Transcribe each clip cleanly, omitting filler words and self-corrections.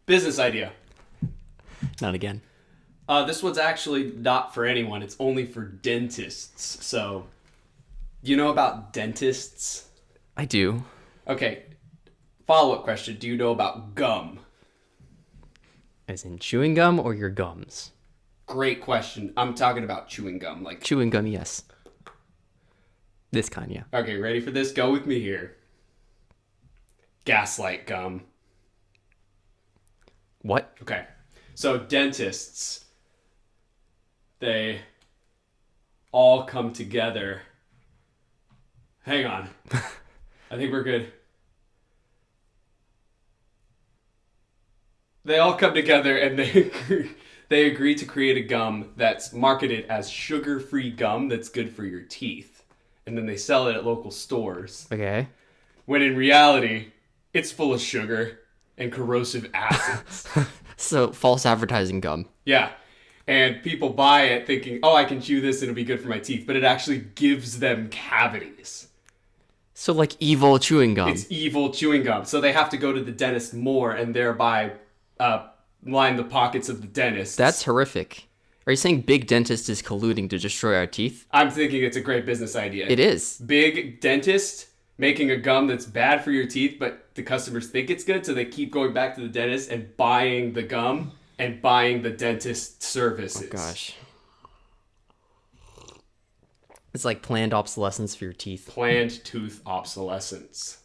Business idea. Not again. This one's actually not for anyone. It's only for dentists. So, you know about dentists? I do. Okay. Follow-up question. Do you know about gum? As in chewing gum or your gums? Great question. I'm talking about chewing gum. Like Chewing gum, yes. This kind, yeah. Okay, ready for this? Go with me here. Gaslight gum. What? Okay. So dentists, they all come together. Hang on. I think we're good. They all come together and they agree to create a gum that's marketed as sugar-free gum that's good for your teeth. And then they sell it at local stores. Okay. When in reality, it's full of sugar and corrosive acids. So, false advertising gum. Yeah. And people buy it thinking, oh, I can chew this and it'll be good for my teeth. But it actually gives them cavities. So, like evil chewing gum. It's evil chewing gum. So they have to go to the dentist more and thereby line the pockets of the dentist. That's horrific. Are you saying big dentist is colluding to destroy our teeth? I'm thinking it's a great business idea. It is. Big dentist making a gum that's bad for your teeth, but the customers think it's good, so they keep going back to the dentist and buying the gum and buying the dentist services. Oh, gosh. It's like planned obsolescence for your teeth. Planned tooth obsolescence.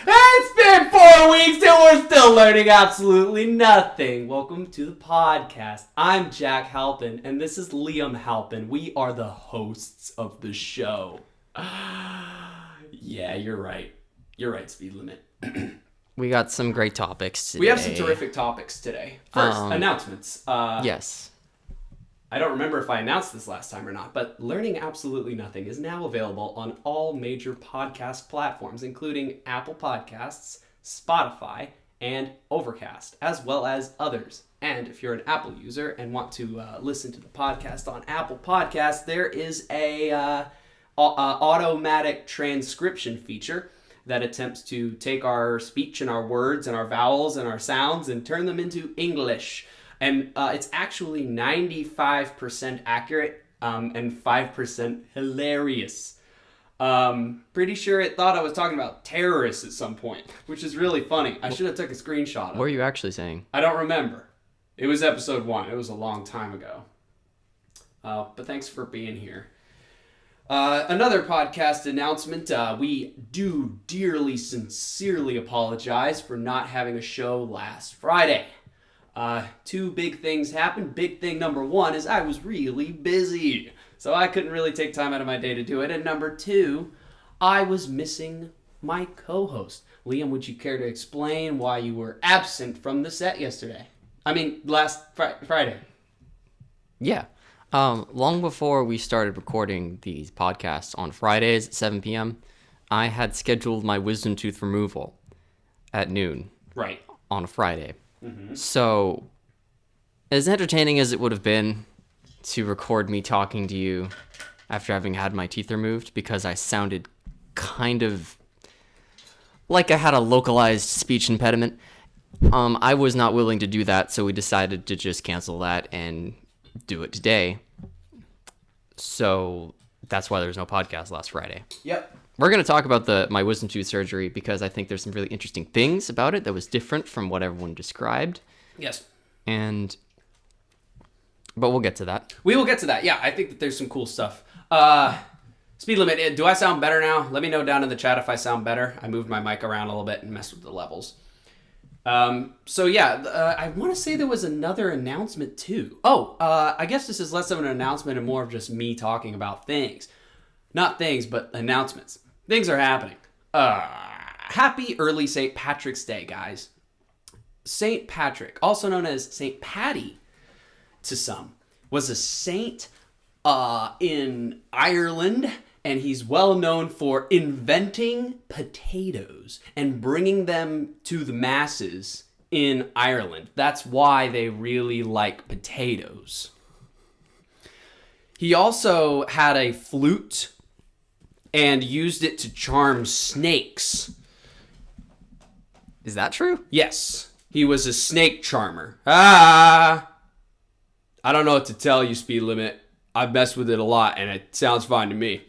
It's been 4 weeks and we're still learning absolutely nothing. Welcome to the podcast. I'm Jack Halpin and this is Liam Halpin. We are the hosts of the show. Yeah, you're right. You're right, Speed Limit. We got some great topics today. We have some terrific topics today. First, announcements. Yes. I don't remember if I announced this last time or not, but Learning Absolutely Nothing is now available on all major podcast platforms, including Apple Podcasts, Spotify, and Overcast, as well as others. And if you're an Apple user and want to listen to the podcast on Apple Podcasts, there is a automatic transcription feature that attempts to take our speech and our words and our vowels and our sounds and turn them into English. And it's actually 95% accurate and 5% hilarious. Pretty sure it thought I was talking about terrorists at some point, which is really funny. I should have took a screenshot of it. What are you actually saying? I don't remember. It was episode 1. It was a long time ago. But thanks for being here. Another podcast announcement. We do dearly, sincerely apologize for not having a show last Friday. 2 big things happened. Big thing number 1 is I was really busy, so I couldn't really take time out of my day to do it. And number 2, I was missing my co-host. Liam, would you care to explain why you were absent from the set yesterday? I mean, last Friday. Yeah. Long before we started recording these podcasts on Fridays at 7 p.m., I had scheduled my wisdom tooth removal at noon. Right. On a Friday. Mm-hmm. So, as entertaining as it would have been to record me talking to you after having had my teeth removed, because I sounded kind of like I had a localized speech impediment, I was not willing to do that, so we decided to just cancel that and do it today. So, that's why there's no podcast last Friday. Yep. We're going to talk about my wisdom tooth surgery because I think there's some really interesting things about it that was different from what everyone described. Yes. But we'll get to that. We will get to that. Yeah, I think that there's some cool stuff. Speed limit, do I sound better now? Let me know down in the chat if I sound better. I moved my mic around a little bit and messed with the levels. I want to say there was another announcement too. I guess this is less of an announcement and more of just me talking about things. Not things, but announcements. Things are happening. Happy early Saint Patrick's Day, guys. Saint Patrick, also known as Saint Paddy to some, was a saint in Ireland, and he's well known for inventing potatoes and bringing them to the masses in Ireland. That's why they really like potatoes. He also had a flute and used it to charm snakes. Is that true? Yes. He was a snake charmer. I don't know what to tell you, Speed Limit. I've messed with it a lot, and it sounds fine to me.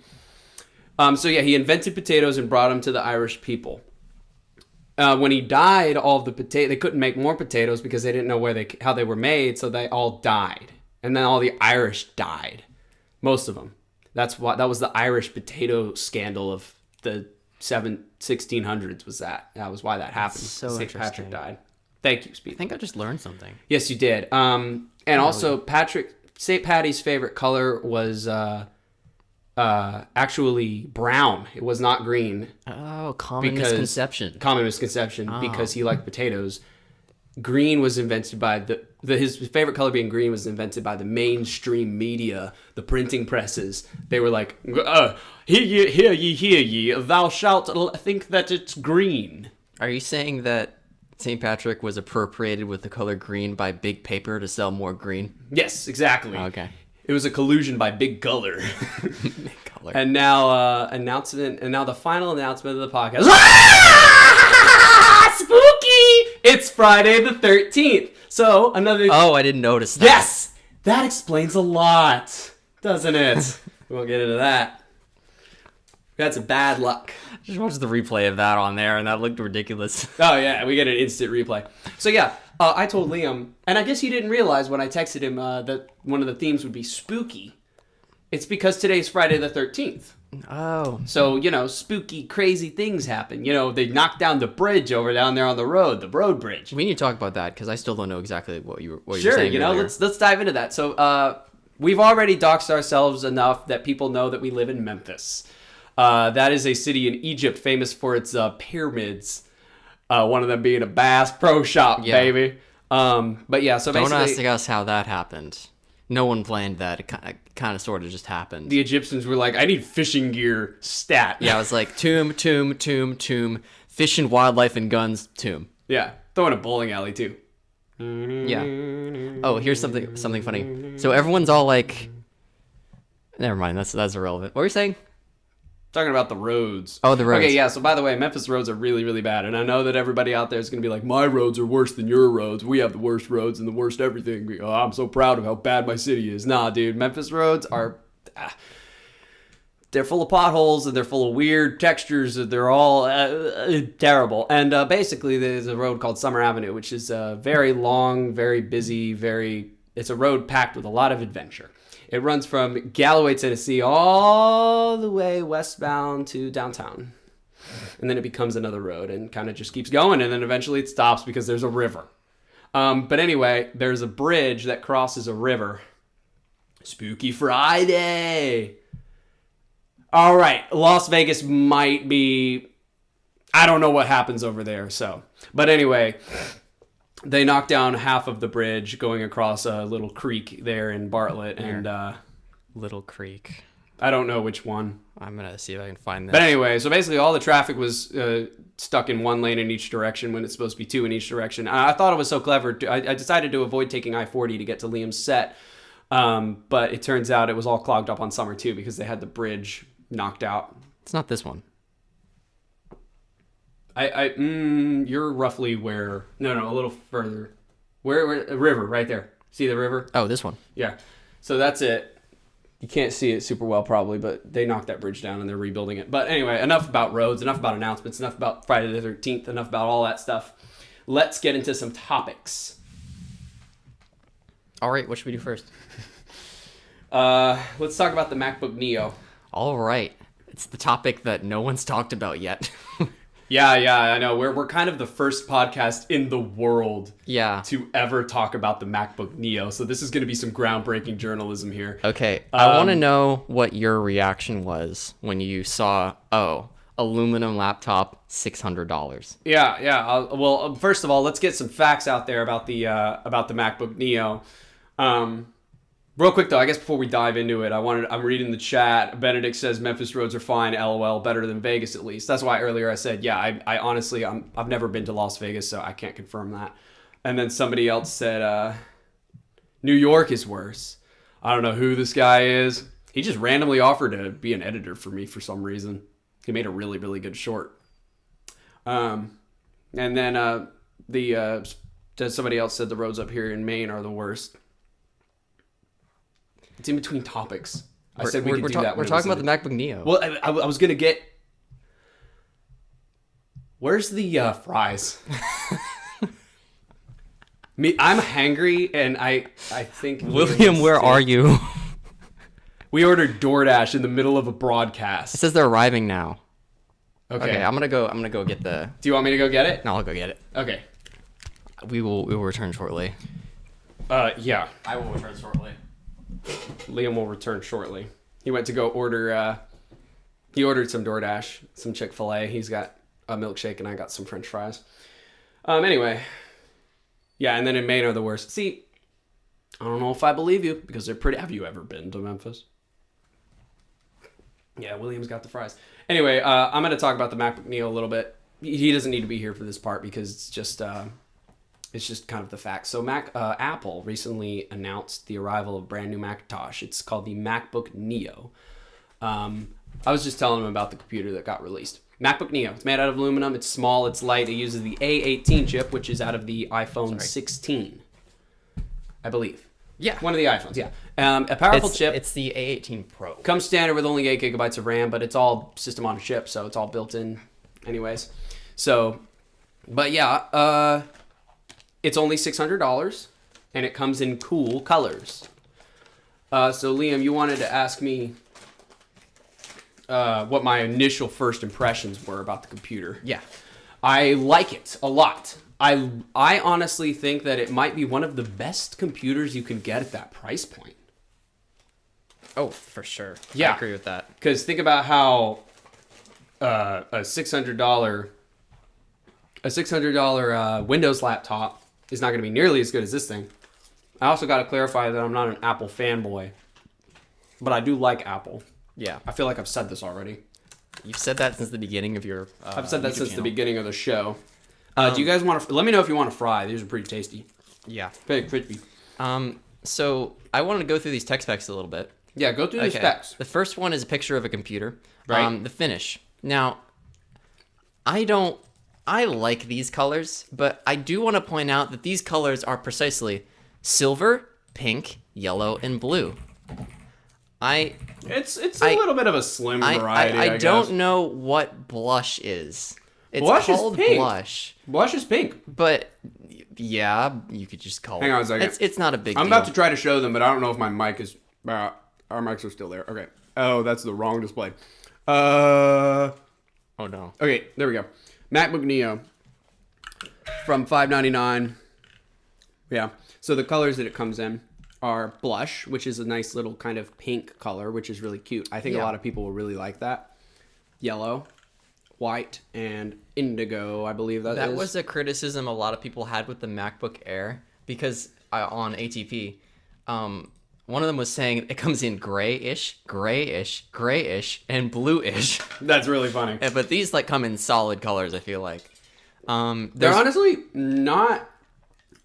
So yeah, he invented potatoes and brought them to the Irish people. When he died, all of the they couldn't make more potatoes because they didn't know how they were made, so they all died. And then all the Irish died. Most of them. That was the Irish potato scandal of the 1600s was that. That was why that happened. So Saint interesting. Patrick died. Thank you, Speed. I think I just learned something. Yes, you did. And also, Saint Paddy's favorite color was actually brown. It was not green. Oh, common misconception. Common misconception because he liked potatoes. Green was invented by his favorite color being green was invented by the mainstream media, the printing presses. They were like, hear ye, thou shalt think that it's green. Are you saying that St. Patrick was appropriated with the color green by Big Paper to sell more green? Yes, exactly. Okay. It was a collusion by Big Color. Big color. And now the final announcement of the podcast. Spooky! It's Friday the 13th. So another. Oh, I didn't notice that. Yes, that explains a lot, doesn't it? We won't get into that. That's a bad luck. Just watched the replay of that on there, and that looked ridiculous. Oh yeah, we get an instant replay. So yeah, I told Liam, and I guess he didn't realize when I texted him that one of the themes would be spooky. It's because today's Friday the 13th. Oh. So, spooky, crazy things happen. They knocked down the bridge down there on the road, the road bridge. We need to talk about that because I still don't know exactly what you were Sure, saying earlier. let's dive into that. So, we've already doxed ourselves enough that people know that we live in Memphis. That is a city in Egypt famous for its pyramids. One of them being a Bass Pro Shop, baby. But yeah, so basically... Don't ask us how that happened. No one planned that. It kind of sort of just happened. The Egyptians were like, I need fishing gear stat. Yeah, it was like tomb, fish and wildlife and guns, tomb. Yeah, throw in a bowling alley too. Yeah. Oh, here's something funny. So everyone's all like... Never mind, that's irrelevant. What were you saying? Talking about the roads. Oh, the roads. Okay, yeah, so by the way, Memphis roads are really, really bad. And I know that everybody out there is going to be like, my roads are worse than your roads. We have the worst roads and the worst everything. Oh, I'm so proud of how bad my city is. Nah, dude, Memphis roads are... they're full of potholes and they're full of weird textures. They're all terrible. And basically, there's a road called Summer Avenue, which is very long, very busy, it's a road packed with a lot of adventure. It runs from Galloway, Tennessee, all the way westbound to downtown. And then it becomes another road and kind of just keeps going. And then eventually it stops because there's a river. But anyway, there's a bridge that crosses a river. Spooky Friday. All right, Las Vegas might be... I don't know what happens over there, so... But anyway... They knocked down half of the bridge going across a little creek there in Bartlett. And Little Creek. I don't know which one. I'm going to see if I can find that. But anyway, so basically all the traffic was stuck in one lane in each direction when it's supposed to be two in each direction. I thought it was so clever. I decided to avoid taking I-40 to get to Liam's set. But it turns out it was all clogged up on Summer too because they had the bridge knocked out. It's not this one. You're roughly where? No, a little further. Where? A river, right there. See the river? Oh, this one. Yeah. So that's it. You can't see it super well probably, but they knocked that bridge down and they're rebuilding it. But anyway, enough about roads, enough about announcements, enough about Friday the 13th, enough about all that stuff. Let's get into some topics. All right, what should we do first? Let's talk about the MacBook Neo. All right. It's the topic that no one's talked about yet. Yeah, I know. We're kind of the first podcast in the world to ever talk about the MacBook Neo. So this is going to be some groundbreaking journalism here. Okay, I want to know what your reaction was when you saw, aluminum laptop, $600. Yeah. Well, first of all, let's get some facts out there about the MacBook Neo. Real quick though, I guess before we dive into it, I'm reading the chat. Benedict says Memphis roads are fine, LOL, better than Vegas at least. That's why earlier I said, I honestly, I've never been to Las Vegas, so I can't confirm that. And then somebody else said, New York is worse. I don't know who this guy is. He just randomly offered to be an editor for me for some reason. He made a really, really good short. And then somebody else said the roads up here in Maine are the worst. It's in between topics. I said we could do that. We're talking about the MacBook Neo. Well, I was gonna get. Where's the fries? I'm hangry, and I think William, where are you? We ordered DoorDash in the middle of a broadcast. It says they're arriving now. Okay, I'm gonna go get the. Do you want me to go get it? No, I'll go get it. Okay. We will return shortly. Yeah. I will return shortly. Liam will return shortly. He went to go order. He ordered some DoorDash, some Chick-fil-A. He's got a milkshake, and I got some French fries. Anyway. Yeah, and then in Maine are the worst. See, I don't know if I believe you because they're pretty. Have you ever been to Memphis? Yeah, William's got the fries. Anyway, I'm going to talk about the MacBook Neo a little bit. He doesn't need to be here for this part because it's just kind of the facts. So Apple recently announced the arrival of a brand new Macintosh. It's called the MacBook Neo. I was just telling him about the computer that got released. MacBook Neo. It's made out of aluminum. It's small. It's light. It uses the A18 chip, which is out of the iPhone 16, I believe. Yeah. One of the iPhones, yeah. A powerful chip. It's the A18 Pro. Comes standard with only 8 gigabytes of RAM, but it's all system on a chip, so it's all built in anyways. So, but yeah, it's only $600, and it comes in cool colors. So, Liam, you wanted to ask me what my initial first impressions were about the computer. Yeah. I like it a lot. I honestly think that it might be one of the best computers you can get at that price point. Oh, for sure. Yeah. I agree with that. Because think about how a $600 Windows laptop is not going to be nearly as good as this thing. I also got to clarify that I'm not an Apple fanboy, but I do like Apple. Yeah. I feel like I've said this already. You've said that since the beginning of your I've said that YouTube since channel. the beginning of the show. Do you guys want to... Let me know if you want to fry. These are pretty tasty. Yeah. Very crispy. So I wanted to go through these tech specs a little bit. Yeah, go through the specs. The first one is a picture of a computer. Right. The finish. Now, I like these colors, but I do want to point out that these colors are precisely silver, pink, yellow, and blue. It's a little bit of a slim variety, I guess. don't know what blush is. It's Blush is called pink. Blush. Blush is pink. But yeah, you could just call it. Hang on a second. It's not a big deal. I'm about to try to show them, but I don't know if my mic is... our mics are still there. Okay. Oh, that's the wrong display. Oh, no. Okay, there we go. MacBook Neo from $599. Yeah. So the colors that it comes in are blush, which is a nice little kind of pink color, which is really cute. I think a lot of people will really like that. Yellow, white, and indigo, I believe that is. That was a criticism a lot of people had with the MacBook Air because on ATP, one of them was saying it comes in grayish, and bluish. That's really funny. But these come in solid colors, I feel like. They're honestly not...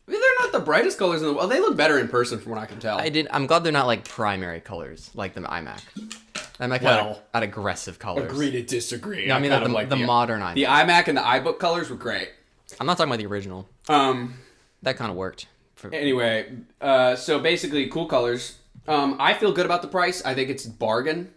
They're not the brightest colors in the world. They look better in person from what I can tell. I'm glad they're not primary colors like the iMac. iMac had aggressive colors. Agree to disagree. No, I mean the modern iMac. The iMac and the iBook colors were great. I'm not talking about the original. That kind of worked. Anyway, so basically cool colors. I feel good about the price. I think it's a bargain.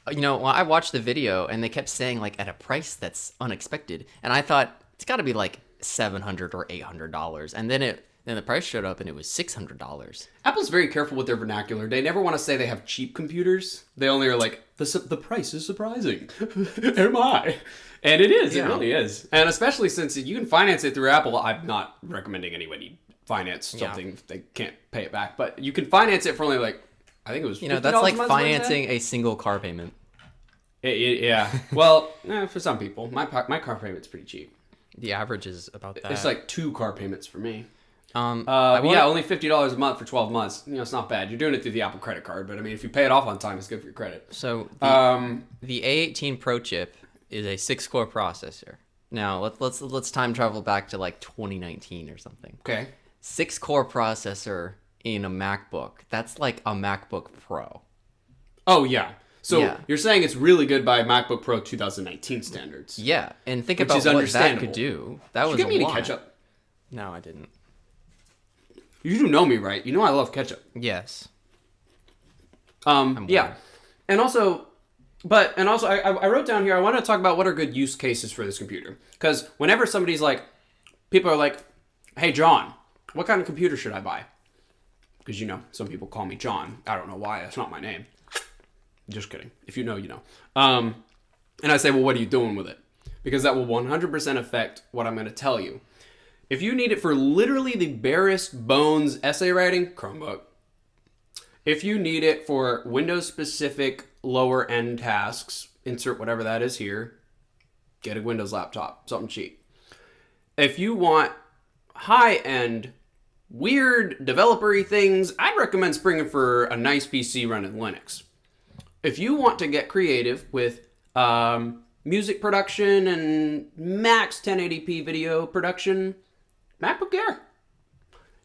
Well, I watched the video and they kept saying at a price that's unexpected, and I thought it's got to be $700 or $800, and then the price showed up and it was $600. Apple's very careful with their vernacular. They never want to say they have cheap computers. They only are the price is surprising. Am I? And it is. Yeah. It really is. And especially since you can finance it through Apple. I'm not recommending anybody finance something if they can't pay it back. But you can finance it for only I think it was $50 that's like financing a single car payment. Yeah. Well, for some people. My car payment's pretty cheap. The average is about that. It's 2 car payments for me. Only $50 a month for 12 months. It's not bad. You're doing it through the Apple credit card, but I mean, if you pay it off on time, it's good for your credit. So the A18 Pro chip is a 6-core processor. Now let's time travel back to 2019 or something. Okay. 6-core processor in a MacBook. That's like a MacBook Pro. Oh yeah. So Yeah. you're saying it's really good by MacBook Pro 2019 standards. Yeah, and think Which about is what that understandable. could do. That Did was you get me a any lot. ketchup? No, I didn't. You do know me, right? You know I love ketchup. Yes. Yeah. And also, I wrote down here, I want to talk about what are good use cases for this computer. Because whenever somebody's like, people are like, hey, John, what kind of computer should I buy? Because, you know, some people call me John. I don't know why. That's not my name. Just kidding. If you know, you know. And I say, well, what are you doing with it? Because that will 100% affect what I'm going to tell you. If you need it for literally the barest bones essay writing, Chromebook. If you need it for Windows-specific lower-end tasks, insert whatever that is here, get a Windows laptop, something cheap. If you want high-end, weird developer-y things, I'd recommend springing for a nice PC running Linux. If you want to get creative with music production and max 1080p video production, MacBook Air.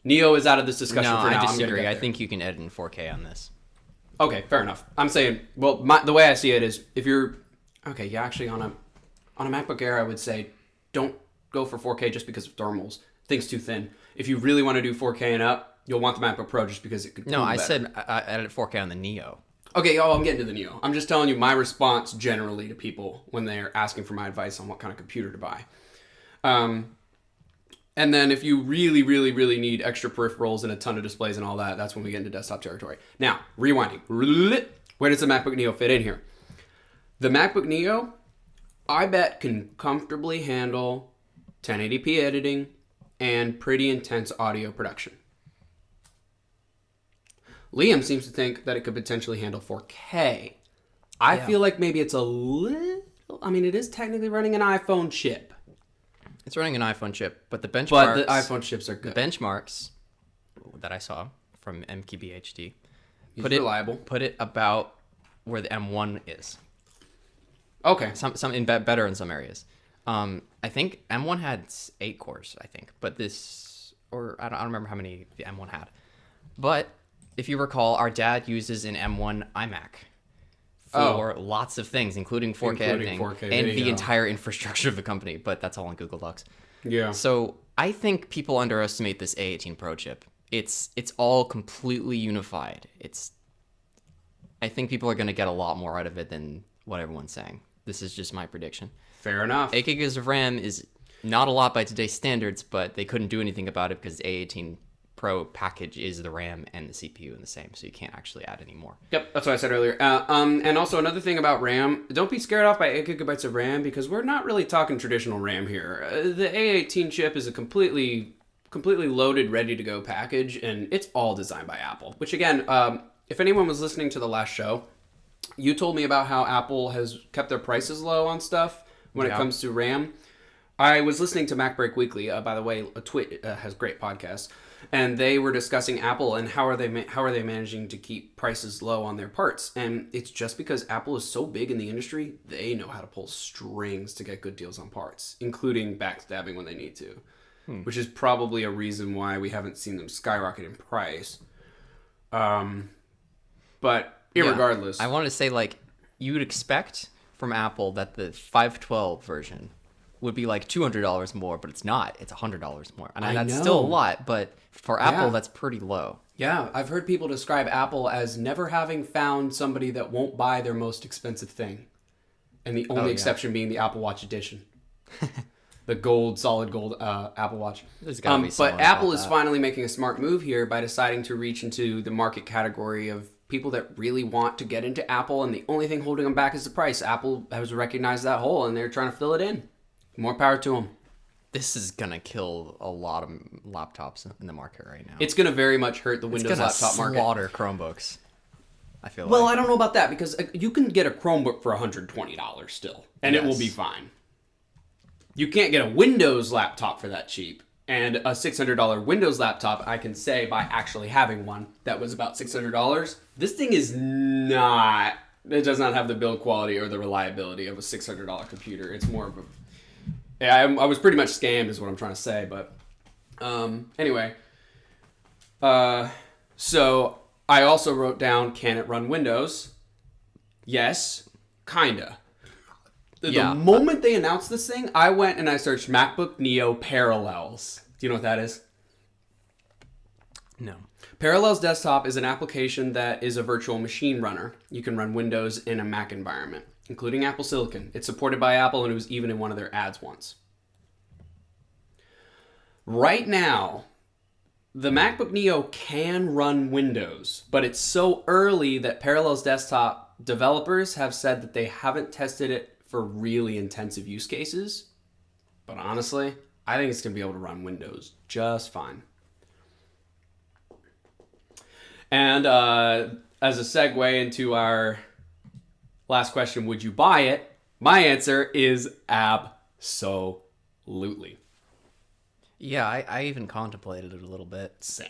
Neo is out of this discussion No, for now. I I'm gonna disagree. get I there. think you can edit in 4K on this. Okay, fair enough. I'm saying, well, the way I see it is, if you're okay, yeah, actually on a MacBook Air, I would say don't go for 4K just because of thermals. Thing's too thin. If you really want to do 4K and up, you'll want the MacBook Pro just because it could. No, cool I better. said I edit 4K on the Neo. Okay, I'm getting to the Neo. I'm just telling you my response generally to people when they're asking for my advice on what kind of computer to buy. And then if you really, really, really need extra peripherals and a ton of displays and all that, that's when we get into desktop territory. Now, rewinding. Where does the MacBook Neo fit in here? The MacBook Neo, I bet, can comfortably handle 1080p editing and pretty intense audio production. Liam seems to think that it could potentially handle 4K. I feel like maybe it's a little... I mean, it is technically running an iPhone chip. It's running an iPhone chip, but the benchmarks... But the iPhone chips are good. The benchmarks that I saw from MKBHD He's reliable. Put it about where the M1 is. Okay. Some in better in some areas. I think M1 had 8 cores, I think, but this, or I don't remember how many the M1 had. But if you recall, our dad uses an M1 iMac for lots of things, including 4K editing 4K and video. the entire infrastructure of the company. But that's all in Google Docs. Yeah. So I think people underestimate this A18 Pro chip. It's all completely unified. I think people are going to get a lot more out of it than what everyone's saying. This is just my prediction. Fair enough. 8 gigs of RAM is not a lot by today's standards, but they couldn't do anything about it because the A18 Pro package is the RAM and the CPU in the same, so you can't actually add any more. Yep, that's what I said earlier. And also another thing about RAM, don't be scared off by 8 gigabytes of RAM because we're not really talking traditional RAM here. The A18 chip is a completely loaded, ready-to-go package, and it's all designed by Apple. Which again, if anyone was listening to the last show, you told me about how Apple has kept their prices low on stuff when it comes to RAM. I was listening to MacBreak Weekly. By the way, Twit has great podcasts, and they were discussing Apple and how are they managing to keep prices low on their parts. And it's just because Apple is so big in the industry, they know how to pull strings to get good deals on parts, including backstabbing when they need to, which is probably a reason why we haven't seen them skyrocket in price. But irregardless, I wanted to say, like, you would expect from Apple that the 512 version would be like $200 more, but it's not. It's $100 more. And that's know. still a lot, but for Apple, Yeah. that's pretty low. Yeah, I've heard people describe Apple as never having found somebody that won't buy their most expensive thing. And the only exception being the Apple Watch Edition. The solid gold Apple Watch. There's gotta be But someone Apple about is that. finally making a smart move here by deciding to reach into the market category of people that really want to get into Apple, and the only thing holding them back is the price. Apple has recognized that hole, and they're trying to fill it in. More power to them. This is going to kill a lot of laptops in the market right now. It's going to very much hurt the It's Windows gonna laptop market. slaughter Chromebooks, I feel Well, like. I don't know about that because you can get a Chromebook for $120 still, and it will Yes. be fine. You can't get a Windows laptop for that cheap. And a $600 Windows laptop, I can say by actually having one that was about $600. This thing is not, it does not have the build quality or the reliability of a $600 computer. It's more of a, yeah, I was pretty much scammed is what I'm trying to say. But anyway, so I also wrote down, can it run Windows? Yes, kinda. Yeah. The moment they announced this thing, I went and I searched MacBook Neo Parallels. Do you know what that is? No. Parallels Desktop is an application that is a virtual machine runner. You can run Windows in a Mac environment, including Apple Silicon. It's supported by Apple, and it was even in one of their ads once. Right now, the MacBook Neo can run Windows, but it's so early that Parallels Desktop developers have said that they haven't tested it for really intensive use cases. But honestly, I think it's going to be able to run Windows just fine. And as a segue into our last question, would you buy it? My answer is absolutely. Yeah, I even contemplated it a little bit. Same.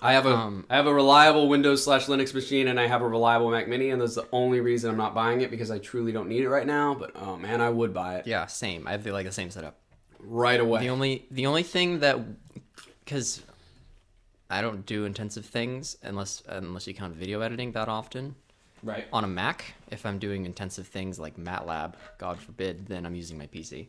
I have a reliable Windows/Linux machine, and I have a reliable Mac Mini, and that's the only reason I'm not buying it, because I truly don't need it right now. But oh man, I would buy it. Yeah, same. I have the same setup. Right away. The only thing that, because I don't do intensive things unless you count video editing that often. Right. On a Mac, if I'm doing intensive things like MATLAB, God forbid, then I'm using my PC.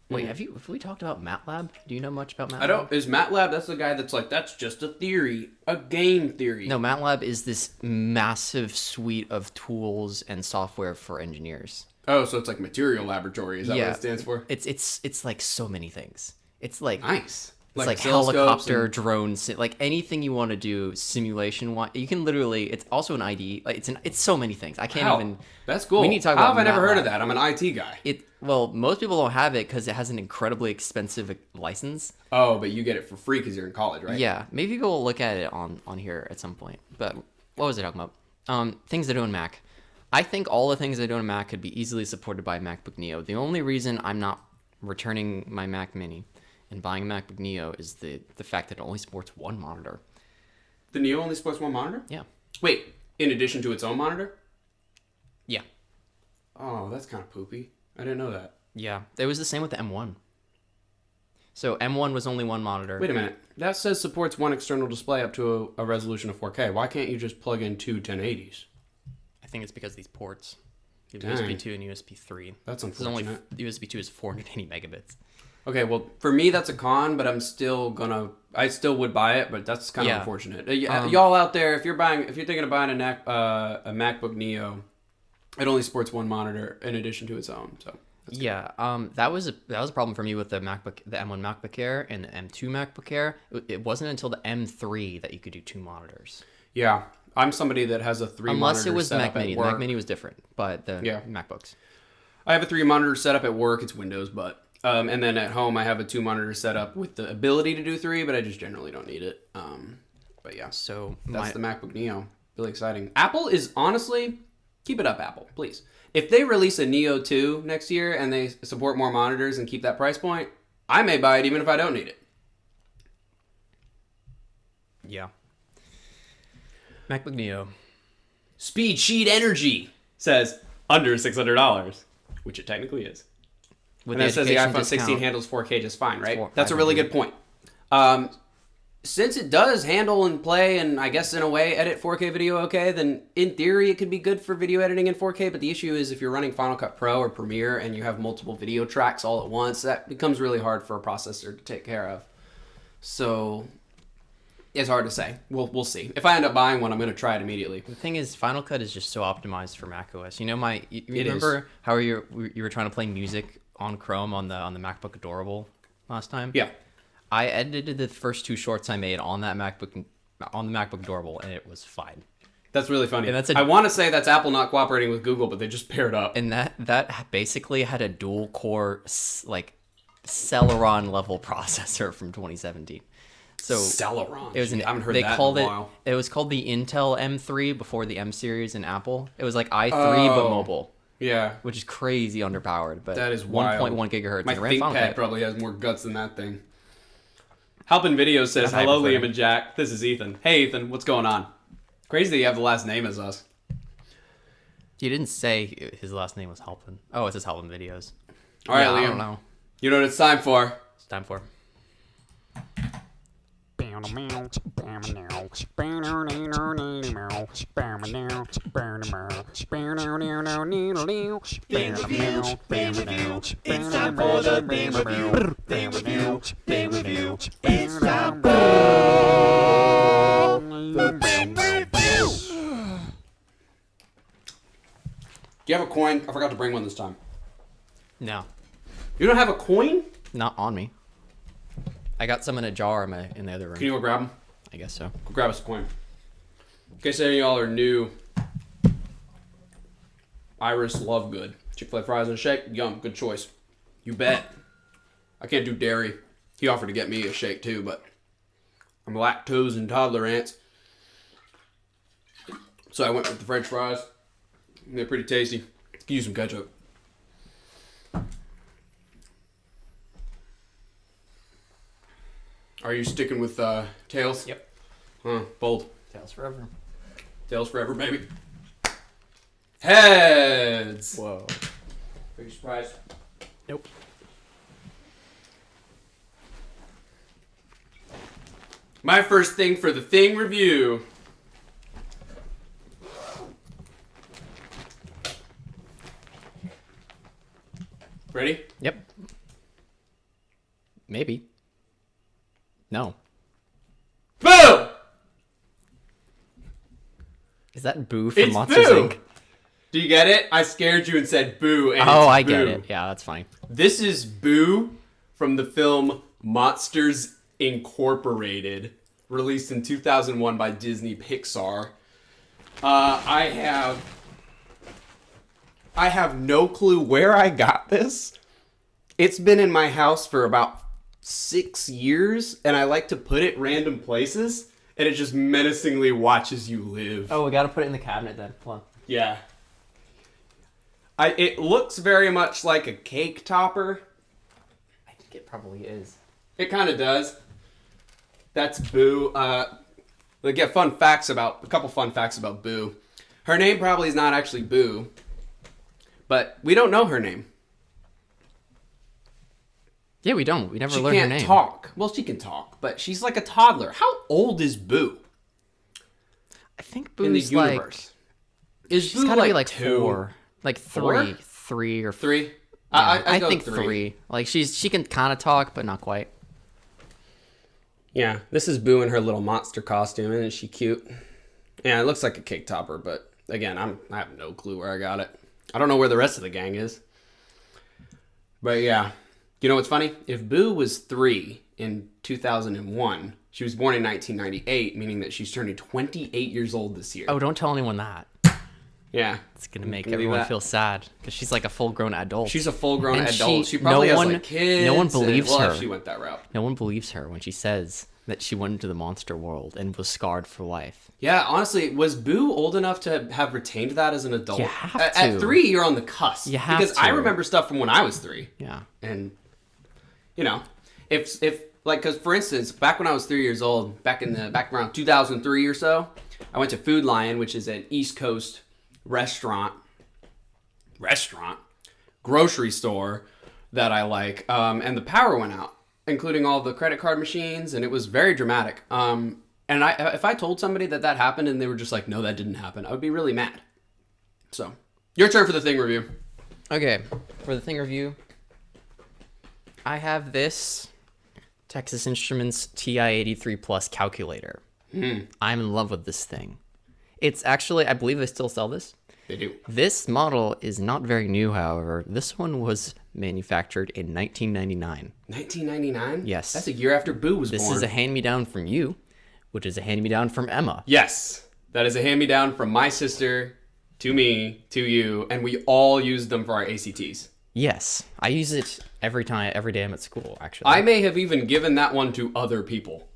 Wait, have we talked about MATLAB? Do you know much about MATLAB? I don't. Is MATLAB? That's the guy that's like, that's just a theory, a game theory. No, MATLAB is this massive suite of tools and software for engineers. Oh, so it's like Material Laboratory. Is that Yeah. what it stands for? It's like so many things. It's like Nice. It's like oscilloscopes helicopter, and- drones, like anything you want to do simulation. You can literally. It's also an IDE. Like it's so many things. I can't Wow. even. That's cool. We need to talk How about have I never heard MATLAB. of that? I'm an IT guy. Well, most people don't have it because it has an incredibly expensive license. Oh, but you get it for free because you're in college, right? Yeah, maybe go look at it on here at some point. But what was I talking about? Things they do in Mac. I think all the things they do in Mac could be easily supported by MacBook Neo. The only reason I'm not returning my Mac Mini and buying a MacBook Neo is the fact that it only supports one monitor. The Neo only supports one monitor? Yeah. Wait, in addition to its own monitor? Yeah. Oh, that's kind of poopy. I didn't know that. Yeah. It was the same with the M1. So M1 was only one monitor. Wait a minute. That says supports one external display up to a resolution of 4K. Why can't you just plug in two 1080s? I think it's because of these ports. You have Dang. USB 2 and USB 3. That's This is only unfortunate. USB 2 is 480 megabits. Okay, well, for me, that's a con, but I still would buy it, but that's kind of Yeah. unfortunate. Y'all out there, if you're thinking of buying a MacBook Neo, it only supports one monitor in addition to its own, so. Yeah, that was a problem for me with the M1 MacBook Air and the M2 MacBook Air. It wasn't until the M3 that you could do two monitors. Yeah, I'm somebody that has a Unless it was the setup Mac Mini. at The Mac work. Mini was different, but the Yeah. MacBooks. I have a 3-monitor setup at work. It's Windows, but and then at home I have a 2-monitor setup with the ability to do 3, but I just generally don't need it. But yeah, So that's the MacBook Neo. Really exciting. Apple is honestly, keep it up, Apple, please. If they release a Neo 2 next year and they support more monitors and keep that price point, I may buy it even if I don't need it. yeah. MacBook Neo. Speed Sheet Energy says under $600, which it technically is. With And that says the education iPhone 16 discount. handles 4K just fine, right? Four- That's a really good point. Since it does handle and play and I guess in a way edit 4K video okay, then in theory it could be good for video editing in 4K, but the issue is if you're running Final Cut Pro or Premiere and you have multiple video tracks all at once, that becomes really hard for a processor to take care of. So it's hard to say. We'll see. If I end up buying one, I'm going to try it immediately. The thing is, Final Cut is just so optimized for macOS. You know, you It remember how you were trying to play music on Chrome on the MacBook Adorable last time? Yeah. I edited the first two shorts I made on that MacBook Adorable, and it was fine. That's really funny. And that's I want to say that's Apple not cooperating with Google, but they just paired up. And that basically had a dual core like Celeron level processor from 2017. So Celeron. it was I haven't heard they that called in a it while. it was called the Intel M3 before the M series in Apple. It was like i3 but Oh. mobile, Yeah. which is crazy underpowered. But That is wild. 1.1 gigahertz. My and it ran Final ThinkPad Cut. probably has more guts than that thing. Helping Video says, That's hello, hyper-friendly. Liam and Jack. This is Ethan. Hey, Ethan. What's going on? Crazy that you have the last name as us. He didn't say his last name was Halpin. Oh, it says Halpin Videos. All right, Yeah, Liam. I don't know. You know what it's time for. It's time for. It's time for the thing review. Thing review. Thing review. It's time for the thing review. Do you have a coin? I forgot to bring one this time. No, You don't have a coin? not on me. I got some in a jar in the other room. Can you go grab them? I guess so. Go grab us a coin. In case any of y'all are new, Iris Lovegood. Chick-fil-A fries and a shake. Yum. Good choice. You bet. I can't do dairy. He offered to get me a shake too, but I'm lactose intolerant. So I went with the French fries. They're pretty tasty. Could use some ketchup. Are you sticking with tails? Yep. Huh, bold. Tails forever. Tails forever, baby. Heads! Whoa. Are you surprised? Nope. My first thing for the thing review. Ready? Yep. Maybe. No. Boo! Is that Boo from It's Monsters Boo! Inc.? Do you get it? I scared you and said boo. And Oh, it's I Boo. get it. Yeah, that's fine. This is Boo from the film Monsters Incorporated, released in 2001 by Disney Pixar. I have no clue where I got this. It's been in my house for about 6 years, and I like to put it random places, and it just menacingly watches you live. Oh, we gotta put it in the cabinet then. Hold on. Yeah. It looks very much like a cake topper. I think it probably is. It kind of does. That's Boo. They get a couple fun facts about Boo. Her name probably is not actually Boo, but we don't know her name. Yeah, we don't. We never She learned her can't name. talk. Well, she can talk, but she's like a toddler. How old is Boo I think in the Boo's universe? Is she's Boo gotta be like like 2? 4. Like Four? three or 3? Yeah, I I think go 3. Like she can kind of talk, but not quite. Yeah, this is Boo in her little monster costume. Isn't she cute? Yeah, it looks like a cake topper, but again, I have no clue where I got it. I don't know where the rest of the gang is. But yeah, you know what's funny? If Boo was 3 in 2001, she was born in 1998, meaning that she's turning 28 years old this year. Oh, don't tell anyone that. Yeah. It's gonna make Believe everyone that. feel sad because she's like a full-grown adult. She's a full-grown And adult. she- She probably no has one- like kids. no one and- believes well, her. if she went that route. No one believes her when she says that she went into the monster world and was scarred for life. Yeah, honestly, was Boo old enough to have retained that as an adult? You have At to. 3, you're on the cusp. You have because I to. remember stuff from when I was 3. Yeah. And you know, if like, because for instance, back when I was 3 years old, back around 2003 or so, I went to Food Lion, which is an East Coast grocery store that I like, and the power went out, including all the credit card machines, and it was very dramatic. And if I told somebody that happened and they were just like, no, that didn't happen, I would be really mad. So, your turn for the thing review. Okay, for the thing review, I have this Texas Instruments TI-83 Plus calculator. I'm in love with this thing. It's actually, I believe they still sell this. They do. This model is not very new, however. This one was manufactured in 1999. 1999? Yes. That's a year after Boo was This born. is a hand-me-down from you, which is a hand-me-down from Emma. Yes. That is a hand-me-down from my sister to me, to you, and we all used them for our ACTs. Yes, I use it every day I'm at school, actually. I may have even given that one to other people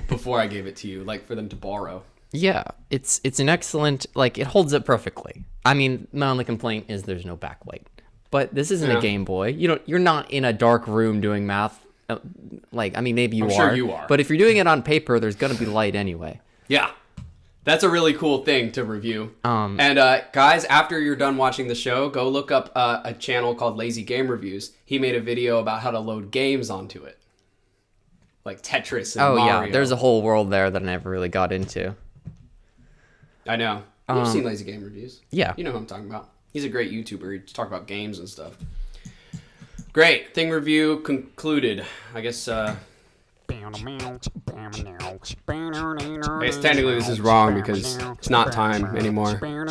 before I gave it to you, like for them to borrow. Yeah, it's an excellent, like, it holds up perfectly. I mean, my only complaint is there's no backlight. But this isn't Yeah. a Game Boy. You're not in a dark room doing math. Like, I mean, maybe you I'm are. sure you are. But if you're doing it on paper, there's gonna be light anyway. Yeah. That's a really cool thing to review. Um, And guys, after you're done watching the show, go look up a channel called Lazy Game Reviews. He made a video about how to load games onto it. like Tetris and Oh Mario. yeah, there's a whole world there that I never really got into. I know. You've seen Lazy Game Reviews. Yeah. You know who I'm talking about. He's a great YouTuber. He talks about games and stuff. Great. Thing review concluded. I guess technically this is wrong because it's not time anymore. It's time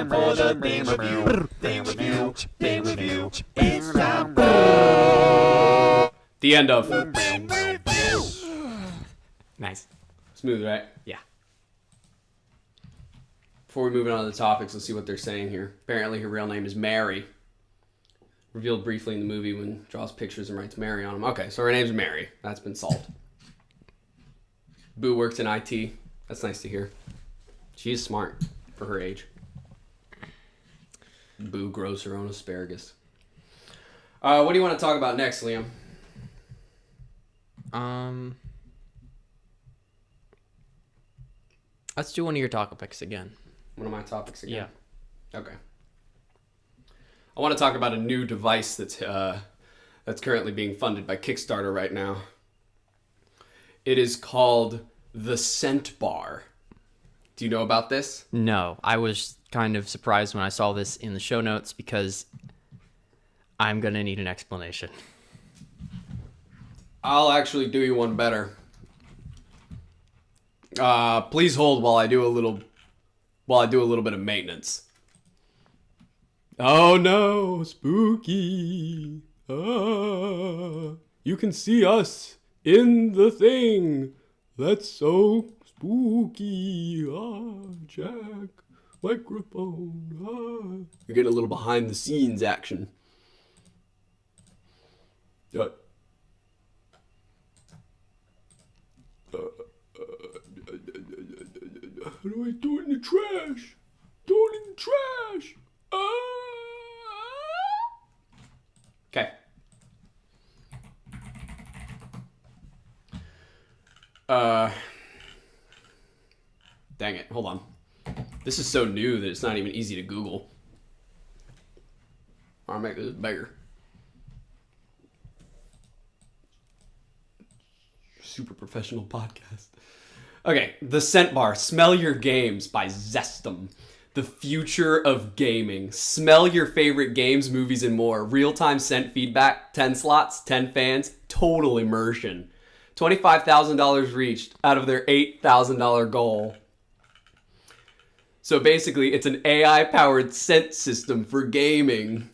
for the Bam Review. Bam Review. Bam Review. It's time. The end of. Nice. Smooth, right? Yeah. Before we move on to the topics, let's see what they're saying here. Apparently her real name is Mary. Revealed briefly in the movie when draws pictures and writes Mary on them. Okay, so her name's Mary. That's been solved. Boo works in IT. That's nice to hear. She is smart for her age. Boo grows her own asparagus. What do you want to talk about next, Liam? Let's do one of your topics again. One of my topics again? Yeah. Okay. I want to talk about a new device that's currently being funded by Kickstarter right now. It is called the Scent Bar. Do you know about this? No, I was kind of surprised when I saw this in the show notes because I'm gonna need an explanation. I'll actually do you one better. Please hold while I do a little bit of maintenance. Oh no, spooky. You can see us in the thing. That's so spooky. Jack, microphone. You're getting a little behind the scenes action. How do I do it in the trash? Do it in the trash. Okay. Dang it. Hold on. This is so new that it's not even easy to Google. I'll make this bigger. Super professional podcast. Okay, The Scent Bar. Smell Your Games by Zestum. The future of gaming. Smell your favorite games, movies, and more. Real-time scent feedback, 10 slots, 10 fans, total immersion. $25,000 reached out of their $8,000 goal. So basically, it's an AI-powered scent system for gaming.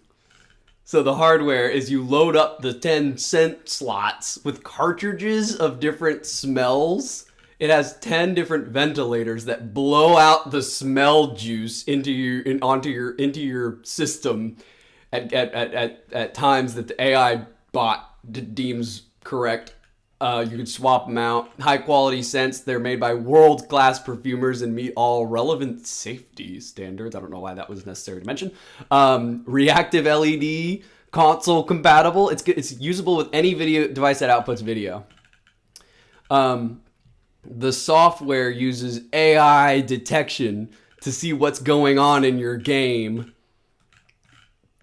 So the hardware is you load up the 10 scent slots with cartridges of different smells. It has 10 different ventilators that blow out the smell juice into your system at times that the AI bot deems correct. You can swap them out. High quality scents. They're made by world class perfumers and meet all relevant safety standards. I don't know why that was necessary to mention. Reactive LED, console compatible. It's usable with any video device that outputs video. The software uses AI detection to see what's going on in your game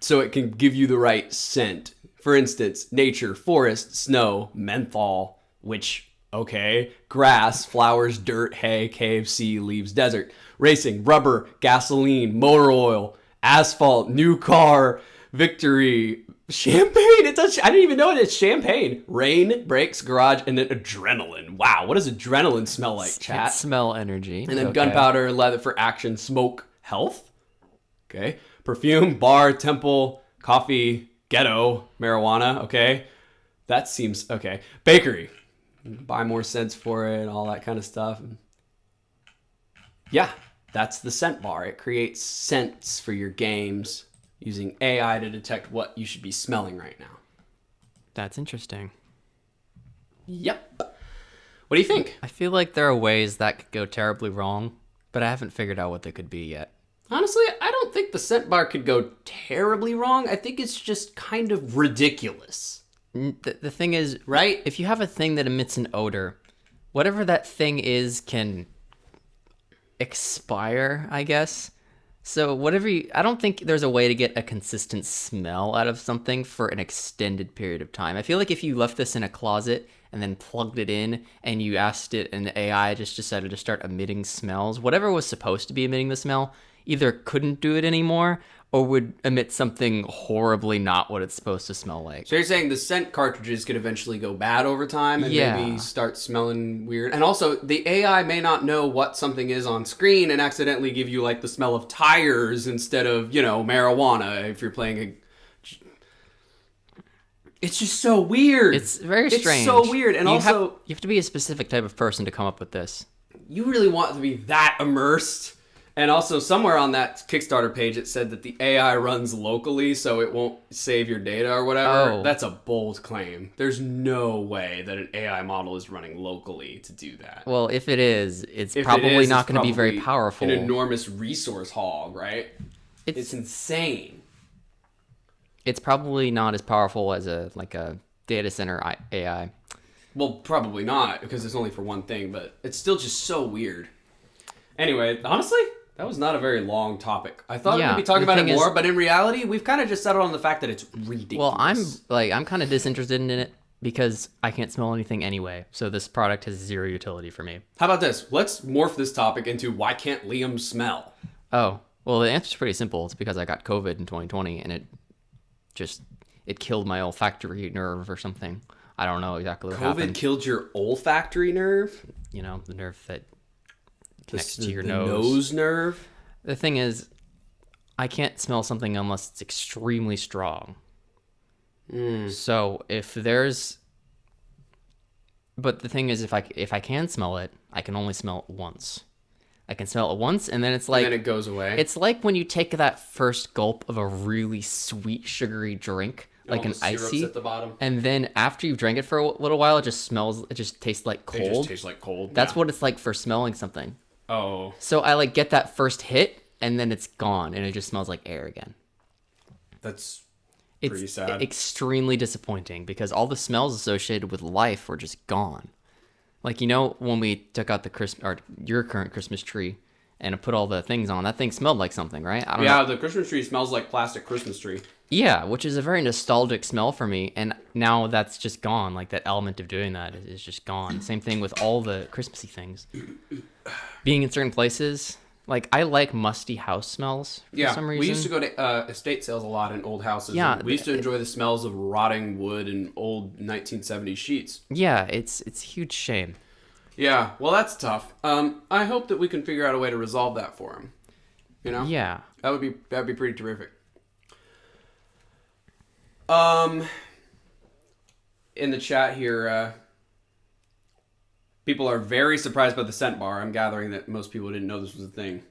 so it can give you the right scent. For instance, nature, forest, snow, menthol, which, okay, grass, flowers, dirt, hay, KFC, leaves, desert, racing, rubber, gasoline, motor oil, asphalt, new car, victory, champagne. I didn't even know it's champagne. Rain, brakes, garage, and then adrenaline. Wow, what does adrenaline smell like, chat? It smell energy. And then gunpowder, leather for action, smoke, health. Okay. Perfume, bar, temple, coffee, ghetto, marijuana. Okay. That seems okay. Bakery. Buy more scents for it, all that kind of stuff. Yeah, that's the Scent Bar. It creates scents for your games using AI to detect what you should be smelling right now. That's interesting. Yep. What do you think? I feel like there are ways that could go terribly wrong, but I haven't figured out what they could be yet. Honestly, I don't think the Scent Bar could go terribly wrong. I think it's just kind of ridiculous. The thing is, right, if you have a thing that emits an odor, whatever that thing is can expire, I guess. So whatever I don't think there's a way to get a consistent smell out of something for an extended period of time. I feel like if you left this in a closet and then plugged it in and you asked it and the AI just decided to start emitting smells, whatever was supposed to be emitting the smell either couldn't do it anymore or would emit something horribly not what it's supposed to smell like. So you're saying the scent cartridges could eventually go bad over time and maybe start smelling weird. And also, the AI may not know what something is on screen and accidentally give you like the smell of tires instead of, marijuana if you're playing a... It's just so weird. It's very strange. It's so weird. And you have to be a specific type of person to come up with this. You really want to be that immersed. And also, somewhere on that Kickstarter page, it said that the AI runs locally, so it won't save your data or whatever. Oh. That's a bold claim. There's no way that an AI model is running locally to do that. Well, if it is, it's If probably it is, not it's going to be very probably powerful. An enormous resource hog, right? It's insane. It's probably not as powerful as a data center AI. Well, probably not, because it's only for one thing, but it's still just so weird. Anyway, honestly... That was not a very long topic. I thought we'd be talking about it more, but in reality, we've kind of just settled on the fact that it's ridiculous. Well, I'm kind of disinterested in it because I can't smell anything anyway. So this product has zero utility for me. How about this? Let's morph this topic into why can't Liam smell? Oh, well, the answer's pretty simple. It's because I got COVID in 2020 and it killed my olfactory nerve or something. I don't know exactly what happened. COVID killed your olfactory nerve? The nerve that connects to your the nose. nose nerve? The thing is, I can't smell something unless it's extremely strong. So if there's... But the thing is, if I can smell it, I can only smell it once. I can smell it once, and then it's like... And then it goes away. It's like when you take that first gulp of a really sweet, sugary drink, like an icy, at the bottom. and then after you've drank it for a little while, it just tastes like cold. It just tastes like cold. That's what it's like for smelling something. Oh. So I get that first hit, and then it's gone, and it just smells like air again. It's It's pretty sad. Extremely disappointing because all the smells associated with life were just gone. When we took out your current Christmas tree and put all the things on, that thing smelled like something, right? I don't know. The Christmas tree smells like plastic Christmas tree. Yeah, which is a very nostalgic smell for me, and now that's just gone. Like, that element of doing that is just gone. Same thing with all the Christmassy things. Being in certain places, I like musty house smells for some reason. We used to go to estate sales a lot in old houses. Yeah, we used to enjoy the smells of rotting wood and old 1970s sheets. Yeah, it's a huge shame. Yeah, well, that's tough. I hope that we can figure out a way to resolve that for him. Yeah. That'd be pretty terrific. In the chat here, people are very surprised by the scent bar. I'm gathering that most people didn't know this was a thing.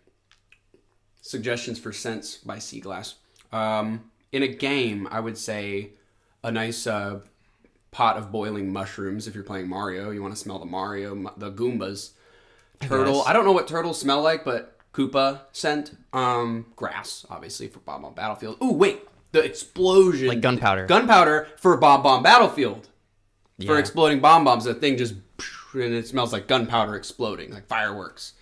Suggestions for scents by Seaglass. In a game, I would say a nice pot of boiling mushrooms. If you're playing Mario, you want to smell the Goombas. Turtle. I don't know what turtles smell like, but Koopa scent. Grass, obviously, for Bomb on Battlefield. Ooh, wait. The explosion. Like gunpowder. Gunpowder for Bomb on Battlefield. Yeah. For exploding bomb bombs, that thing just... And it smells like gunpowder exploding, like fireworks.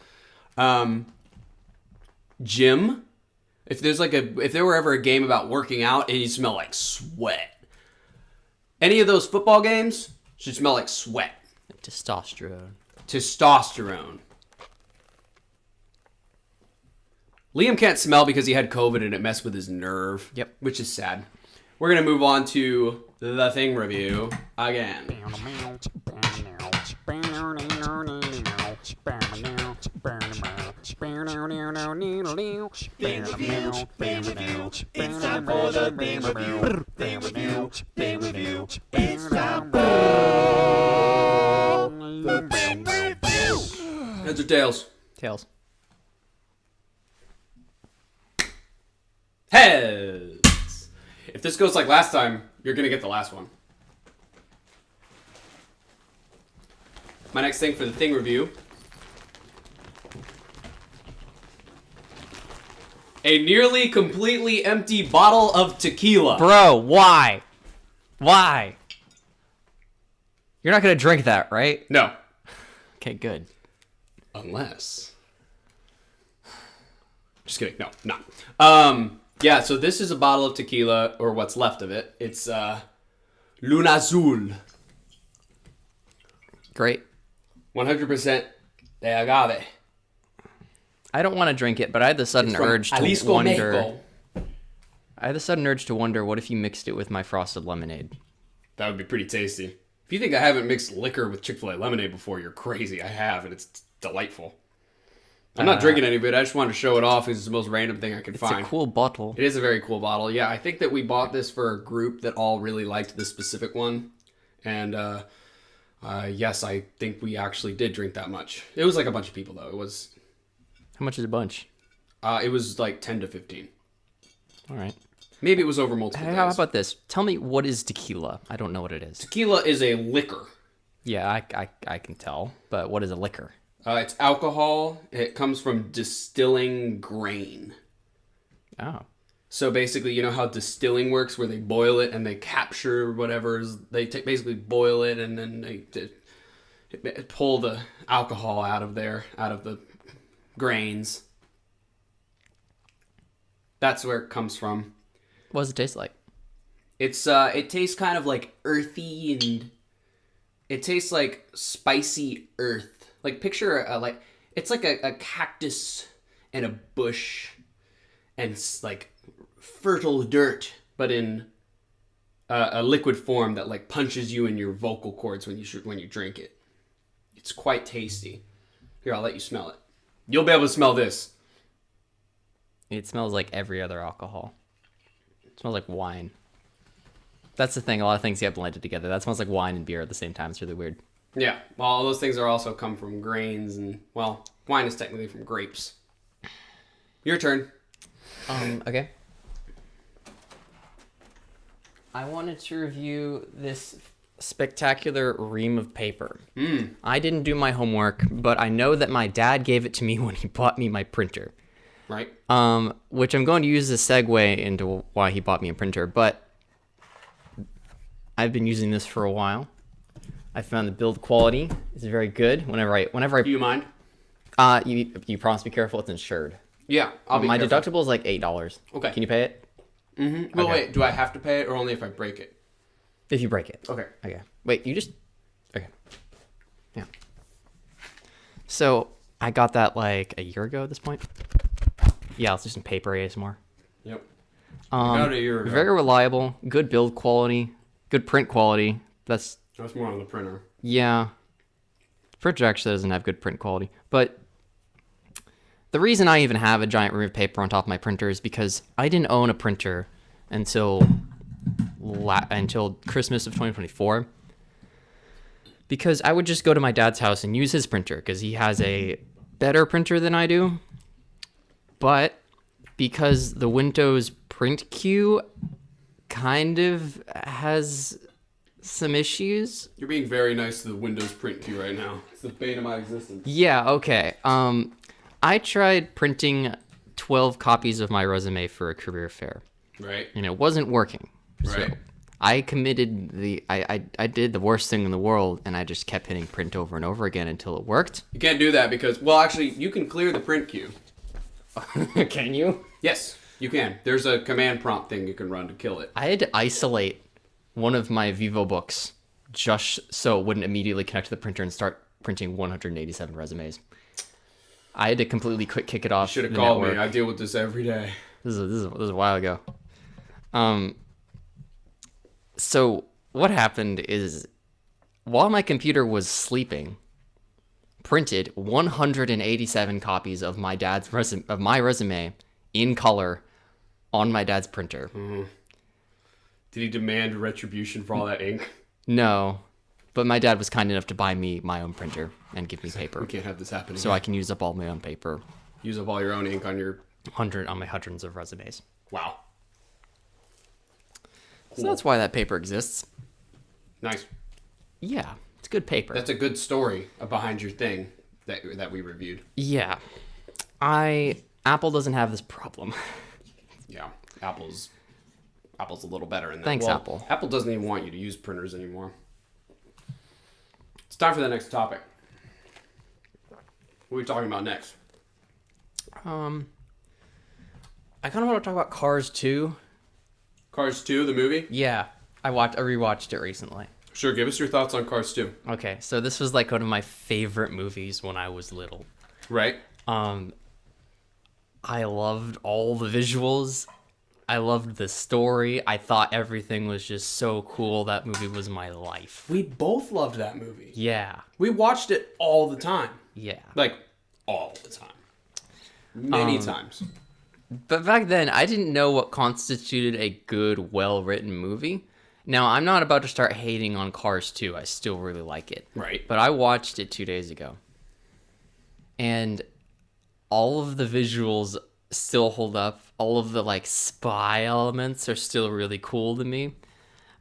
Gym. If there were ever a game about working out and you smell like sweat. Any of those football games should smell like sweat. Testosterone. Liam can't smell because he had COVID and it messed with his nerve. Yep. Which is sad. We're going to move on to the Thing review again. It's time for the Thing review. Thing review. Thing review. It's time for the Thing review. Heads or tails? Tails. Heads. If this goes like last time, you're going to get the last one. My next thing for the Thing review. A nearly completely empty bottle of tequila. Bro, why? Why? You're not going to drink that, right? No. Okay, good. Unless... Just kidding. No, not. Yeah, so this is a bottle of tequila, or what's left of it. It's Luna Azul. Great. 100% de agave. I don't want to drink it, but I had the sudden urge to Jalisco, wonder. Mexico. I had the sudden urge to wonder what if you mixed it with my frosted lemonade. That would be pretty tasty. If you think I haven't mixed liquor with Chick-fil-A lemonade before, you're crazy. I have, and it's delightful. I'm not drinking any of it. I just wanted to show it off. It's the most random thing I could find. It's a cool bottle. It is a very cool bottle. Yeah, I think that we bought this for a group that all really liked this specific one. And yes, I think we actually did drink that much. It was like a bunch of people, though. It was... How much is a bunch? It was like 10 to 15. All right. Maybe it was over multiple days. How about this? Tell me, what is tequila? I don't know what it is. Tequila is a liquor. Yeah, I can tell. But what is a liquor? It's alcohol. It comes from distilling grain. Oh. So basically, you know how distilling works, where they boil it and they capture whatever's... They basically boil it and then they pull the alcohol out of the grains. That's where it comes from. What does it taste like? It tastes kind of like earthy, and it tastes like spicy earth. Like picture it's like a cactus and a bush and like fertile dirt, but in a liquid form that like punches you in your vocal cords when you drink it. It's quite tasty. Here, I'll let you smell it. You'll be able to smell this. It smells like every other alcohol. It smells like wine. That's the thing. A lot of things get blended together. That smells like wine and beer at the same time. It's really weird. Yeah, well, all those things are also come from grains, and, well, wine is technically from grapes. Your turn. Okay. I wanted to review this spectacular ream of paper. I didn't do my homework, but I know that my dad gave it to me when he bought me my printer. Right. Which I'm going to use as a segue into why he bought me a printer, but I've been using this for a while. I found the build quality is very good. Whenever I Do you mind? you promise to be careful. It's insured. Yeah, I'll be My careful. deductible is like $8. Okay. Can you pay it? Mm-hmm. Well, Okay. wait, do I have to pay it or only if I break it? If you break it. Okay. Okay. Wait, you just... Okay. Yeah. So, I got that like a year ago at this point. Yeah, let's do some paper ASMR. Yep. About a year ago. Very reliable, good build quality, good print quality. That's more on the printer. Yeah. The printer actually doesn't have good print quality. But the reason I even have a giant ream of paper on top of my printer is because I didn't own a printer until Christmas of 2024. Because I would just go to my dad's house and use his printer because he has a better printer than I do. But because the Windows print queue kind of has some issues. You're being very nice to the Windows print queue right now. It's the bane of my existence. Yeah, okay. I tried printing 12 copies of my resume for a career fair. Right. And it wasn't working. Right. So I committed I did the worst thing in the world, and I just kept hitting print over and over again until it worked. You can't do that because, well, actually, you can clear the print queue. Can you? Yes, you can. There's a command prompt thing you can run to kill it. I had to isolate one of my Vivo books just so it wouldn't immediately connect to the printer and start printing 187 resumes. I had to completely kick it off. Should have the called network. me. I deal with this every day. This is a while ago. So what happened is, while my computer was sleeping, printed 187 copies of my dad's resume in color on my dad's printer. Did he demand retribution for all that ink? No, but my dad was kind enough to buy me my own printer and give me paper, We can't have this happening. so I can use up all my own paper. use up all your own ink on your... On my hundreds of resumes. Wow. So that's why that paper exists. Nice. Yeah, it's good paper. That's a good story behind your thing that we reviewed. Yeah. Apple doesn't have this problem. Yeah. Apple's a little better in that. Thanks, Well, Apple. Apple doesn't even want you to use printers anymore. It's time for the next topic. What are we talking about next? I kind of want to talk about Cars 2. Cars 2, the movie? Yeah, I rewatched it recently. Sure, give us your thoughts on Cars 2. Okay, so this was like one of my favorite movies when I was little. Right? I loved all the visuals. I loved the story. I thought everything was just so cool. That movie was my life. We both loved that movie. Yeah. We watched it all the time. Yeah. Like, all the time. Many times. But back then, I didn't know what constituted a good, well-written movie. Now, I'm not about to start hating on Cars 2. I still really like it. Right. But I watched it 2 days ago. And all of the visuals still hold up. All of the, like, spy elements are still really cool to me.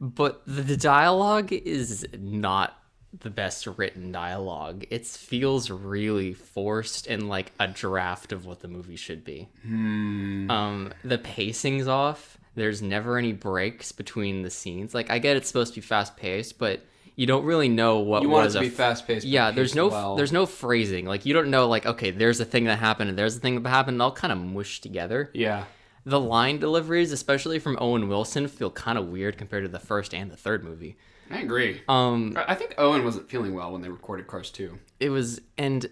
But the dialogue is not the best written dialogue. It feels really forced and like a draft of what the movie should be. The pacing's off. There's never any breaks between the scenes. Like, I get it's supposed to be fast paced, but you don't really know what You want it to be fast paced. Yeah, there's no phrasing. Like, you don't know, like, okay, there's a thing that happened and there's a thing that happened. They'll kind of mush together. Yeah. The line deliveries, especially from Owen Wilson, feel kind of weird compared to the first and the third movie. I agree. I think Owen wasn't feeling well when they recorded Cars 2. It was, and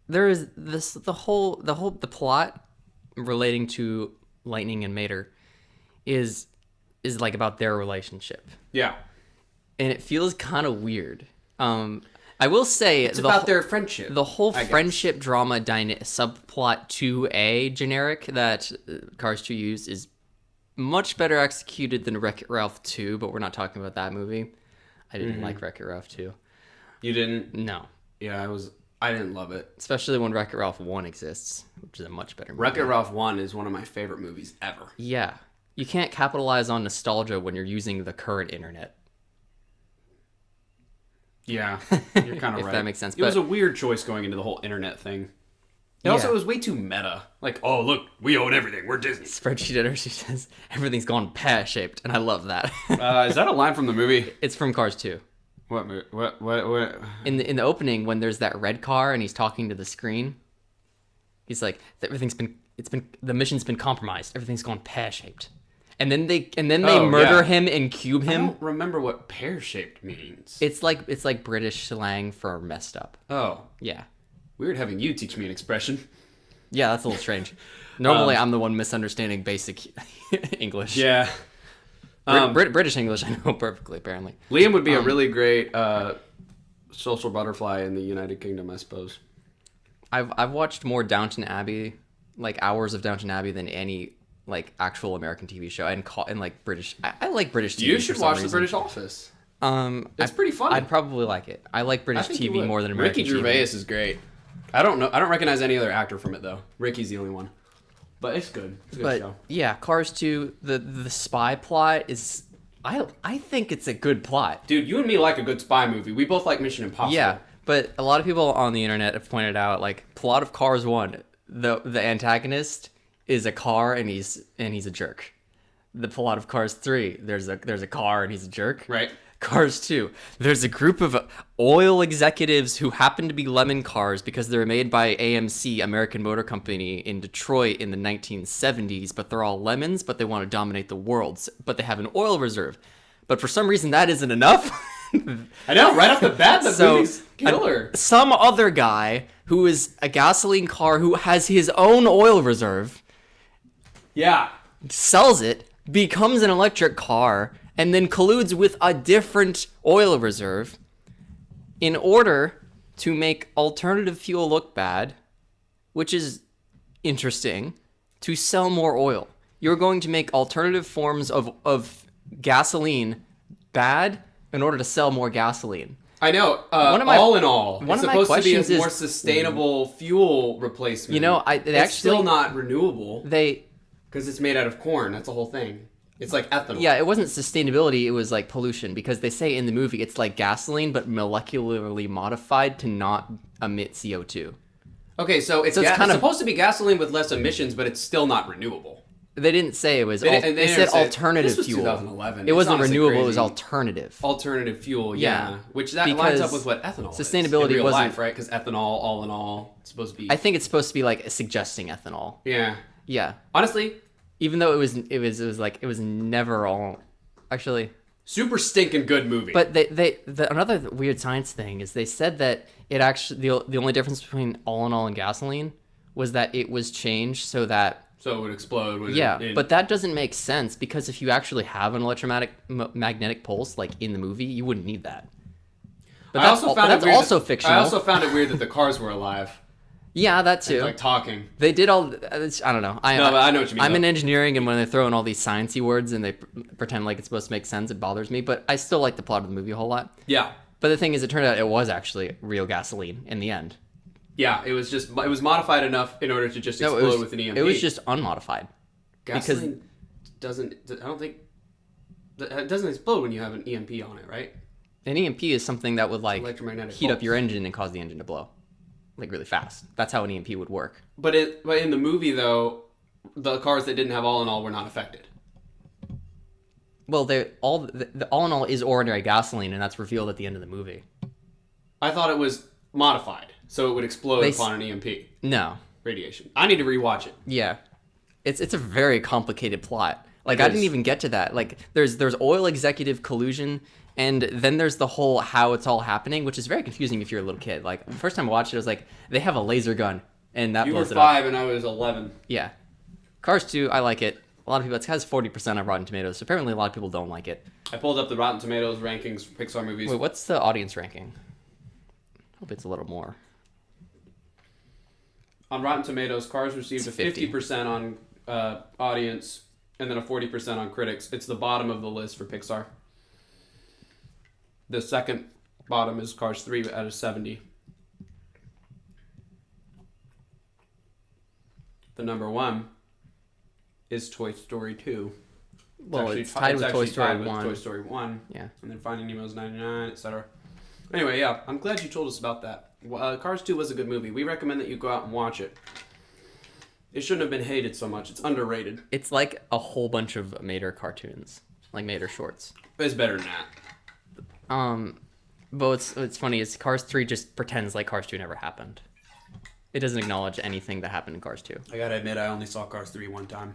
there is this the plot relating to Lightning and Mater is like about their relationship, Yeah. and it feels kind of weird. I will say It's about their friendship. The whole friendship drama subplot 2A generic that Cars 2 used is much better executed than Wreck-It Ralph 2, but we're not talking about that movie. I didn't like Wreck-It Ralph 2. You didn't? No. Yeah, I didn't love it. Especially when Wreck-It Ralph 1 exists, which is a much better movie. Wreck-It Ralph 1 is one of my favorite movies ever. Yeah. You can't capitalize on nostalgia when you're using the current internet. Yeah, you're kind of If right. that makes sense. It was a weird choice going into the whole internet thing. And also, it was way too meta. Like, oh, look, we own everything. We're Disney. Spreadsheet Energy says everything's gone pear-shaped, and I love that. Is that a line from the movie? It's from Cars 2. What movie? What? In the opening, when there's that red car and he's talking to the screen, he's like, the mission's been compromised. Everything's gone pear-shaped. And then they murder him and cube I him. don't remember what pear-shaped means. It's like British slang for messed up. Oh. Yeah. Weird having you teach me an expression. Yeah, that's a little strange. Normally, I'm the one misunderstanding basic English. Yeah. British English, I know perfectly, apparently. Liam would be a really great social butterfly in the United Kingdom, I suppose. I've watched more Downton Abbey, like hours of Downton Abbey, than any like actual American TV show, and like British. I like British TV. You should watch The British Office. It's pretty funny. I'd probably like it. I like British TV more than American Ricky Gervais TV. is great. I don't recognize any other actor from it though. Ricky's the only one. But it's good. It's a good show. Yeah, Cars 2, the spy plot is I think it's a good plot. Dude, you and me like a good spy movie. We both like Mission Impossible. Yeah, but a lot of people on the internet have pointed out, like, plot of Cars 1, the antagonist is a car and he's a jerk. The plot of Cars 3, there's a car and he's a jerk. Right. Cars 2, there's a group of oil executives who happen to be lemon cars because they're made by AMC, American Motor Company, in Detroit in the 1970s, but they're all lemons, but they want to dominate the world, but they have an oil reserve. But for some reason, that isn't enough. I know, right off the bat, the movie's killer. Some other guy who is a gasoline car who has his own oil reserve, Yeah. sells it, becomes an electric car, and then colludes with a different oil reserve in order to make alternative fuel look bad, which is interesting, to sell more oil. You're going to make alternative forms of gasoline bad in order to sell more gasoline. I know. All in all, it's supposed to be a more sustainable fuel replacement. You know, it's still not renewable because it's made out of corn. That's the whole thing. It's like ethanol. Yeah, it wasn't sustainability, it was like pollution, because they say in the movie it's like gasoline but molecularly modified to not emit CO2. Okay, so it's supposed to be gasoline with less emissions, but it's still not renewable. They didn't say it was. They said alternative this was fuel. 2011. It wasn't renewable. Crazy. It was alternative. Alternative fuel, yeah. Which that Because lines up with what ethanol sustainability is in real wasn't life, right? Because ethanol, all in all, it's supposed to be. I think it's supposed to be like suggesting ethanol. Yeah. Yeah. Honestly, Even though it was never all actually. Super stinking good movie. But another weird science thing is they said that it actually the only difference between all in all and gasoline was that it was changed so that it would explode. But that doesn't make sense because if you actually have an electromagnetic pulse like in the movie, you wouldn't need that. But that's also fictional. I also found it weird that the cars were alive. Yeah, that too. And, like talking. They did all. I don't know. But I know what you mean. I'm in engineering, and when they throw in all these sciencey words and they pretend like it's supposed to make sense, it bothers me. But I still like the plot of the movie a whole lot. Yeah. But the thing is, it turned out it was actually real gasoline in the end. Yeah, it was modified enough in order to just explode with an EMP. It was just unmodified. Gasoline doesn't explode when you have an EMP on it, right? An EMP is something that would like Electromagnetic heat pulse. up your engine and cause the engine to blow, like really fast. That's how an EMP would work. But in the movie though, the cars that didn't have all in all were not affected. Well, the all in all is ordinary gasoline, and that's revealed at the end of the movie. I thought it was modified, so it would explode upon an EMP. No. Radiation. I need to rewatch it. Yeah. It's a very complicated plot. Like, I didn't even get to that. Like, there's oil executive collusion, and then there's the whole how it's all happening, which is very confusing if you're a little kid. Like, the first time I watched it, I was like, they have a laser gun, and that You were blows it up. 5 and I was 11. Yeah. Cars 2, I like it. A lot of people, it has 40% on Rotten Tomatoes, so apparently a lot of people don't like it. I pulled up the Rotten Tomatoes rankings for Pixar movies. Wait, what's the audience ranking? Hope it's a little more. On Rotten Tomatoes, Cars received It's a 50. 50% on audience and then a 40% on critics. It's the bottom of the list for Pixar. The second bottom is Cars 3 out of 70. The number one is Toy Story 2. Well, it's tied with Toy Story 1. Toy Story 1. Yeah. And then Finding Nemo's 99, etc. Anyway, yeah, I'm glad you told us about that. Cars 2 was a good movie. We recommend that you go out and watch it. It shouldn't have been hated so much. It's underrated. It's like a whole bunch of Mater cartoons, like Mater shorts. It's better than that. But what's funny is Cars 3 just pretends like Cars 2 never happened. It doesn't acknowledge anything that happened in Cars 2. I gotta admit, I only saw Cars 3 one time.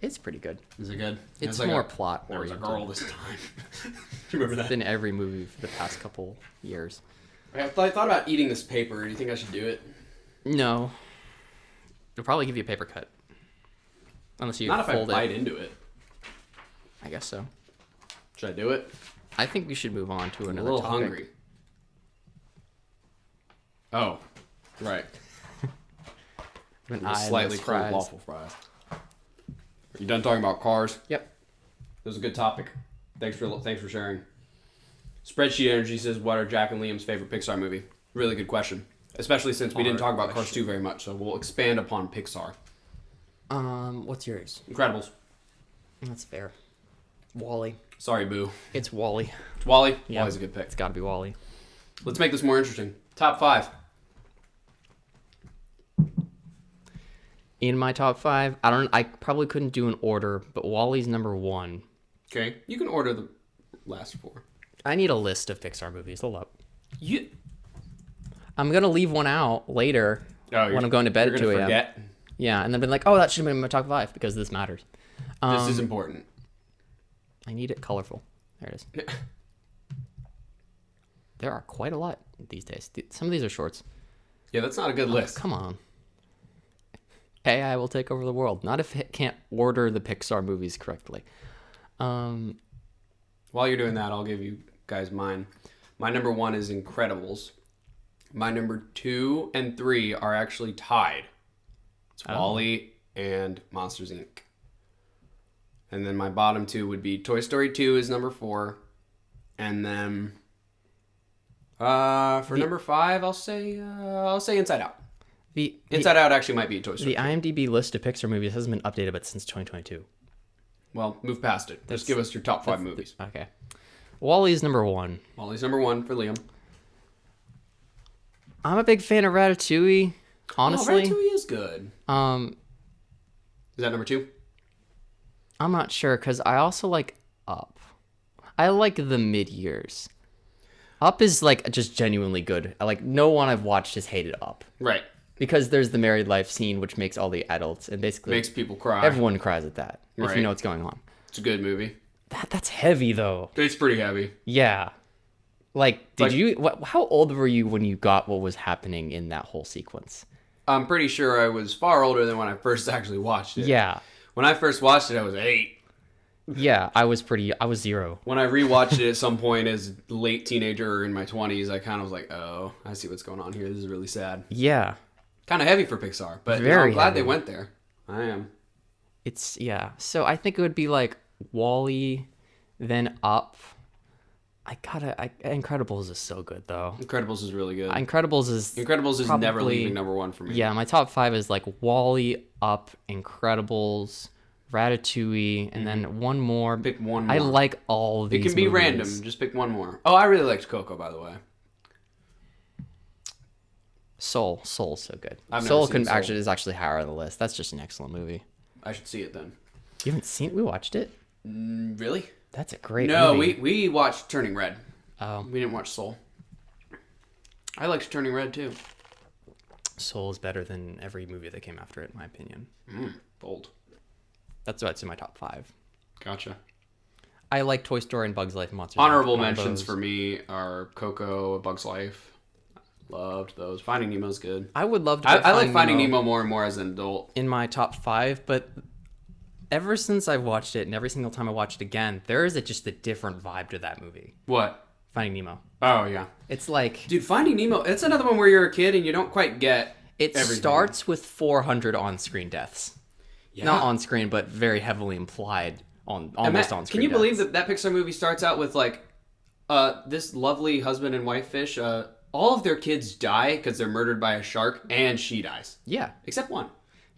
It's pretty good. Is it good? It's like more plot There was a oriented girl this time. You remember that? than every movie for the past couple years. I thought about eating this paper. Do you think I should do it? No. It'll probably give you a paper cut. Unless you Not if I fold bite it. into it. I guess so. Should I do it? I think we should move on to I'm another a little topic. hungry. Oh, right. An The eye and slightly those cold fries. waffle fries. Are you done talking about cars? Yep. It was a good topic. Thanks for sharing. Spreadsheet Energy says, "What are Jack and Liam's favorite Pixar movie?" Really good question, especially since we didn't talk about Cars 2 very much. So we'll expand upon Pixar. What's yours? Incredibles. That's fair. Wall-E. Sorry, Boo. It's Wall-E. It's Wall-E. Yeah. Wall-E's a good pick. It's got to be Wall-E. Let's make this more interesting. Top 5. In my top 5, I probably couldn't do an order, but Wall-E's number 1. Okay, you can order the last 4. I need a list of Pixar movies. Hold up. You. I'm gonna leave one out later when I'm going to bed at 2 a.m. Forget. Yeah, and then be like, oh, that should have been in my top 5 because this matters. This is important. I need it colorful. There it is. There are quite a lot these days. Some of these are shorts. Yeah, that's not a good list. Come on. AI will take over the world. Not if it can't order the Pixar movies correctly. While you're doing that, I'll give you guys mine. My number 1 is Incredibles. My number 2 and 3 are actually tied. It's Wall-E and Monsters, Inc. And then my bottom 2 would be Toy Story 2 is number 4. And then for number 5, I'll say Inside Out. Inside Out actually might be Toy Story The 2. IMDb list of Pixar movies hasn't been updated but since 2022. Well, move past it. Just give us your top 5 movies. Okay. Wall-E's number 1. Wall-E's number 1 for Liam. I'm a big fan of Ratatouille, honestly. Oh, Ratatouille is good. Is that number 2? I'm not sure because I also like Up. I like the mid-years. Up is like just genuinely good. No one I've watched has hated Up. Right. because there's the married life scene, which makes all the adults and basically Makes people cry. everyone cries at that if Right. you know what's going on. It's a good movie. That's heavy though. It's pretty heavy. Yeah. Like, how old were you when you got what was happening in that whole sequence? I'm pretty sure I was far older than when I first actually watched it. Yeah. When I first watched it, I was 8. Yeah, I was 0. When I rewatched it at some point as late teenager or in my 20s, I kind of was like, oh, I see what's going on here. This is really sad. Yeah. Kind of heavy for Pixar, but Very I'm glad heavy. they went there. I am. So I think it would be like Wall-E, then Up. Incredibles is so good though. Incredibles is really good. Incredibles is never probably- leaving number 1 for me. Yeah, my top 5 is like Wall-E, Up, Incredibles, Ratatouille, and then one more. Pick one I more. like all It these can be movies. random. Just pick one more. Oh, I really liked Coco, by the way. Soul's so good. I've never Soul seen Soul. is actually higher on the list. That's just an excellent movie. I should see it then. You haven't seen it? We watched it. Really? That's a great No, movie. we watched Turning Red. Oh, We didn't watch Soul. I liked Turning Red too. Soul is better than every movie that came after it, in my opinion. Bold. That's why it's in my top 5. Gotcha. I like Toy Story and Bugs Life and Monsters. Honorable Inc. All mentions those. for me are Coco, A Bug's Life. Loved those. Finding Nemo's good. I would love to. I like Finding Nemo more and more as an adult. in my top 5, but ever since I've watched it and every single time I watch it again, there is just a different vibe to that movie. What? Finding Nemo. Oh, yeah. It's like Dude, Finding Nemo, it's another one where you're a kid and you don't quite get it everything. starts with 400 on-screen deaths. Yeah. Not on screen, but very heavily implied on almost on screen. Can you believe deaths. that Pixar movie starts out with like this lovely husband and wife fish, all of their kids die because they're murdered by a shark and she dies. Yeah. Except one.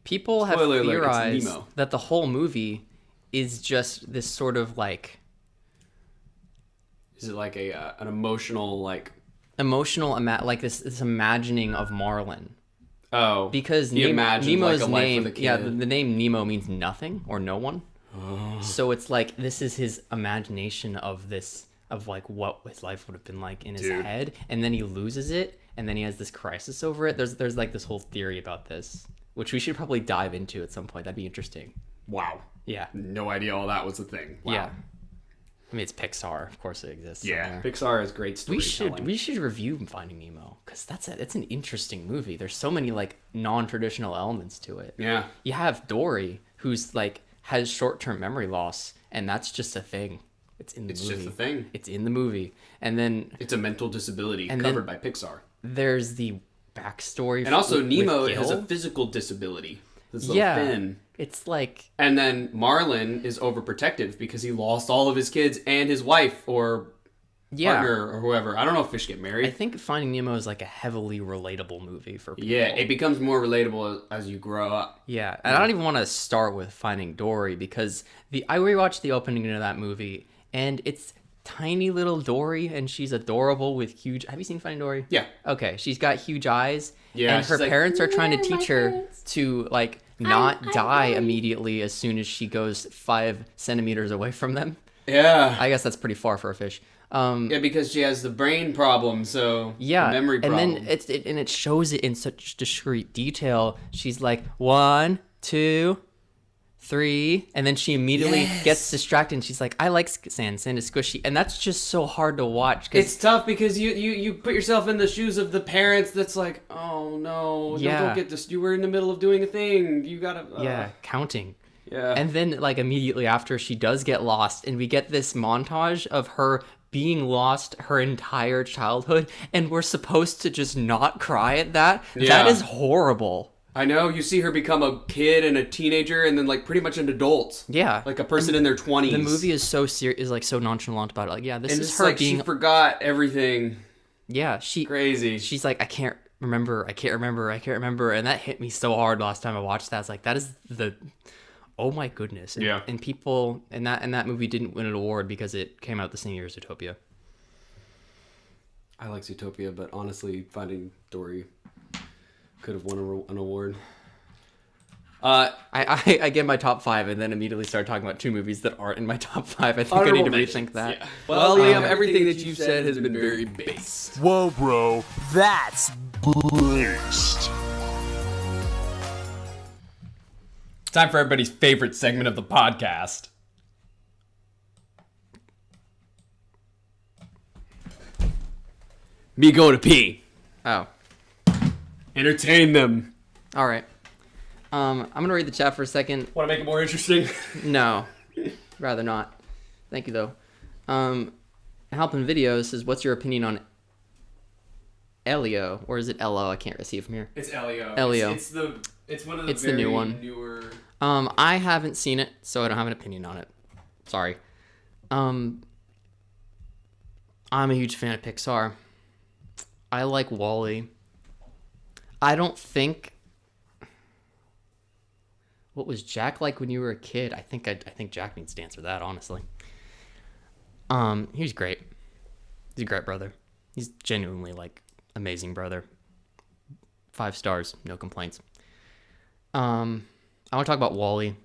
People have Spoiler alert, it's theorized Nemo. that the whole movie is just this sort of like Is it like an emotional like like this imagining of Marlin. oh Because he imagined, Nemo's like, a life name, with a yeah, kid. the name Nemo means nothing or no one. So it's like this is his imagination of like what his life would have been like in his Dude. head, and then he loses it, and then he has this crisis over it. There's like this whole theory about this, which we should probably dive into at some point. That'd be interesting. Wow. Yeah, No idea all that was a thing. Wow. yeah. I mean, it's Pixar, of course it exists. Yeah. somewhere. Pixar is great storytelling. We should review Finding Nemo because it's an interesting movie. There's so many like non-traditional elements to it. Yeah. You have Dory, who's like has short-term memory loss, and that's just a thing. It's in the It's movie. just a thing. It's in the movie, and then It's a mental disability And covered by Pixar. there's the backstory. And also with Nemo Gil. has a physical disability. This little yeah. fin. It's like And then Marlin is overprotective because he lost all of his kids and his wife or partner or whoever. I don't know if fish get I married. think Finding Nemo is like a heavily relatable movie for people. Yeah, it becomes more relatable as you grow up. Yeah, and I don't even want to start with Finding Dory because I rewatched the opening of that movie, and it's tiny little Dory, and she's adorable with huge. Have you seen Finding Dory? Yeah. Okay, she's got huge eyes, Yeah, and her she's like, parents are trying to "Where are teach my her parents?" to like not die Dory. immediately as soon as she goes 5 centimeters away from them. Yeah. I guess that's pretty far for a fish. Yeah, because she has the brain problem, so Yeah, the memory problem. and then it shows it in such discreet detail. She's like 1, 2, 3, and then she immediately Yes. gets distracted. And she's like, "I like sand. Sand is squishy," and that's just so hard to watch. It's tough because you put yourself in the shoes of the parents that's like, oh no, Yeah. don't get this. You were in the middle of doing a thing. You gotta. yeah, counting. Yeah. And then like immediately after she does get lost, and we get this montage of her being lost her entire childhood, and we're supposed to just not cry at that. Yeah. That is horrible. I know, you see her become a kid and a teenager and then like pretty much an adult. Yeah. Like a person in their 20s. The movie is so is like so nonchalant about it. Like, yeah, this and is it's her like being she forgot everything. yeah, Crazy. she's like, I can't remember, and that hit me so hard last time I watched that. It's like that is the oh my goodness. And, Yeah. And people and that movie didn't win an award because it came out the same year as Zootopia. I like Zootopia, but honestly, Finding Dory could have won an award. I get my top 5 and then immediately start talking about 2 movies that aren't in my top 5. I think I need to rethink that. Yeah. Well, Liam, everything that you've said has been very based. Whoa, bro. That's based. time for everybody's favorite segment of the podcast. Me go to pee. Oh, Entertain them. all right. I'm gonna read the chat for a second. Want to make it more interesting? No, rather not. Thank you though. Helping Videos says, "What's your opinion on Elio, or is it Elo? I can't see it from here." It's Elio. Elio. It's one of the It's the new one. newer. I haven't seen it, so I don't have an opinion on it. Sorry. I'm a huge fan of Pixar. I like Wall-E. I don't think. What was Jack like when you were a kid? I think Jack needs to answer that, honestly. He's great. He's a great brother. He's genuinely like amazing brother. 5 stars, no complaints. I want to talk about Wall-E.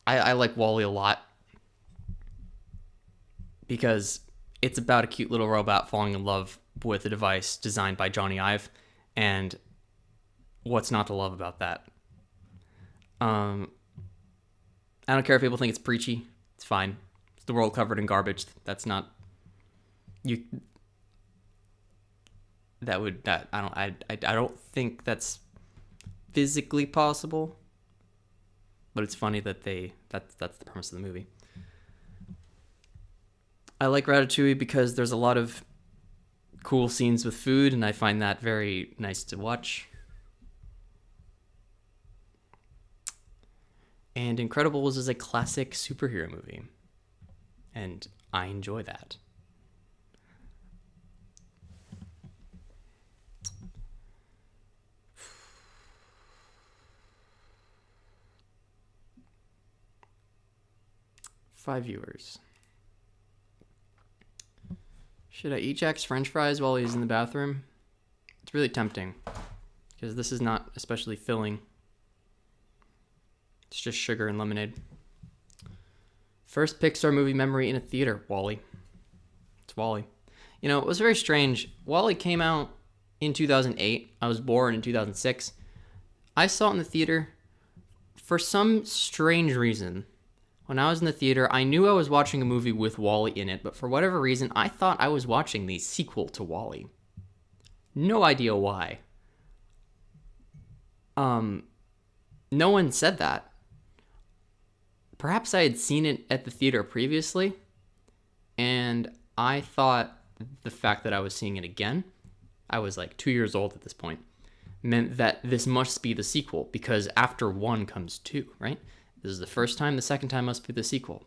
I like Wall-E a lot because it's about a cute little robot falling in love with a device designed by Johnny Ive, and what's not to love about that? I don't care if people think it's preachy. It's fine. It's the world covered in garbage. That's not you. I don't think that's physically possible. But it's funny that that's the premise of the movie. I like Ratatouille because there's a lot of cool scenes with food, and I find that very nice to watch. And Incredibles is a classic superhero movie, and I enjoy that. Five viewers. Should I eat Jack's French fries while he's in the bathroom? It's really tempting, because this is not especially filling. It's just sugar and lemonade. First Pixar movie memory in a theater, Wall-E. It's Wall-E. You know, it was very strange. Wall-E came out in 2008. I was born in 2006. I saw it in the theater for some strange reason. When I was in the theater, I knew I was watching a movie with Wall-E in it, but for whatever reason, I thought I was watching the sequel to Wall-E. No idea why. No one said that. Perhaps I had seen it at the theater previously, and I thought the fact that I was seeing it again, I was like 2 years old at this point, meant that this must be the sequel, because after 1 comes 2, right? This is the first time, the second time must be the sequel.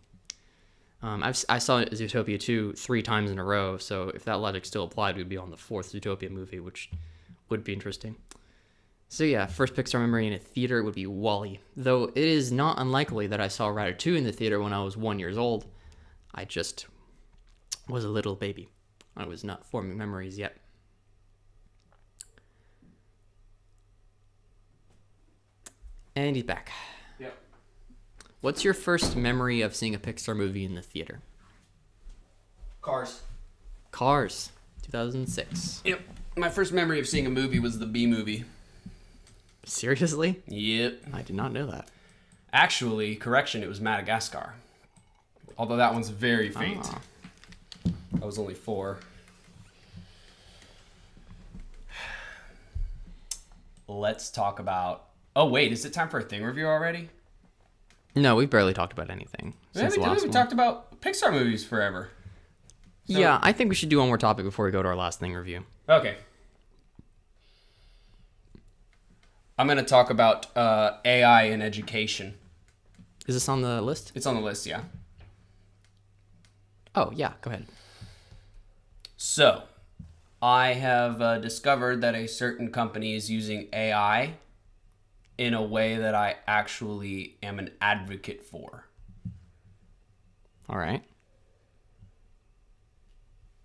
I saw Zootopia 2 3 times in a row, so if that logic still applied, we'd be on the 4th Zootopia movie, which would be interesting. So yeah, first Pixar memory in a theater would be Wall-E. Though it is not unlikely that I saw Ratatouille in the theater when I was 1 year old. I just was a little baby. I was not forming memories yet. And he's back. Yep. What's your first memory of seeing a Pixar movie in the theater? Cars. Cars, 2006. Yep. My first memory of seeing a movie was the Bee Movie. Seriously? Yep. I did not know that. Actually, correction, it was Madagascar. Although that one's very faint. Ah. I was only 4. Let's talk about... Oh, wait, is it time for a thing review already? No, we've barely talked about anything since the last We one. talked about Pixar movies forever. So- Yeah, I think we should do one more topic before we go to our last thing review. Okay. I'm going to talk about AI in education. Is this on the list? It's on the list, yeah. Oh, yeah, go ahead. So, I have discovered that a certain company is using AI in a way that I actually am an advocate for. All right.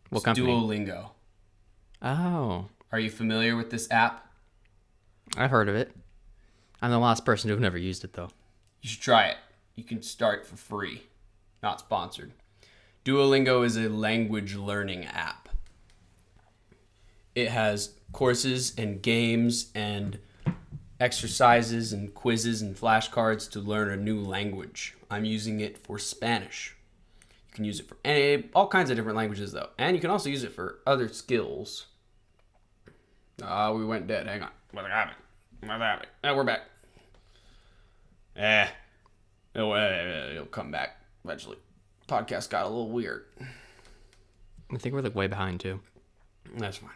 What It's company? Duolingo. Oh, Are you familiar with this app? I've heard of it. I'm the last person to have never used it, though. You should try it. You can start for free. Not sponsored. Duolingo is a language learning app. It has courses and games and exercises and quizzes and flashcards to learn a new language. I'm using it for Spanish. You can use it for all kinds of different languages, though. And you can also use it for other skills. We went dead. Hang on. What's happening? We're back. It'll come back eventually. Podcast got a little weird. I think we're like way behind too. That's fine.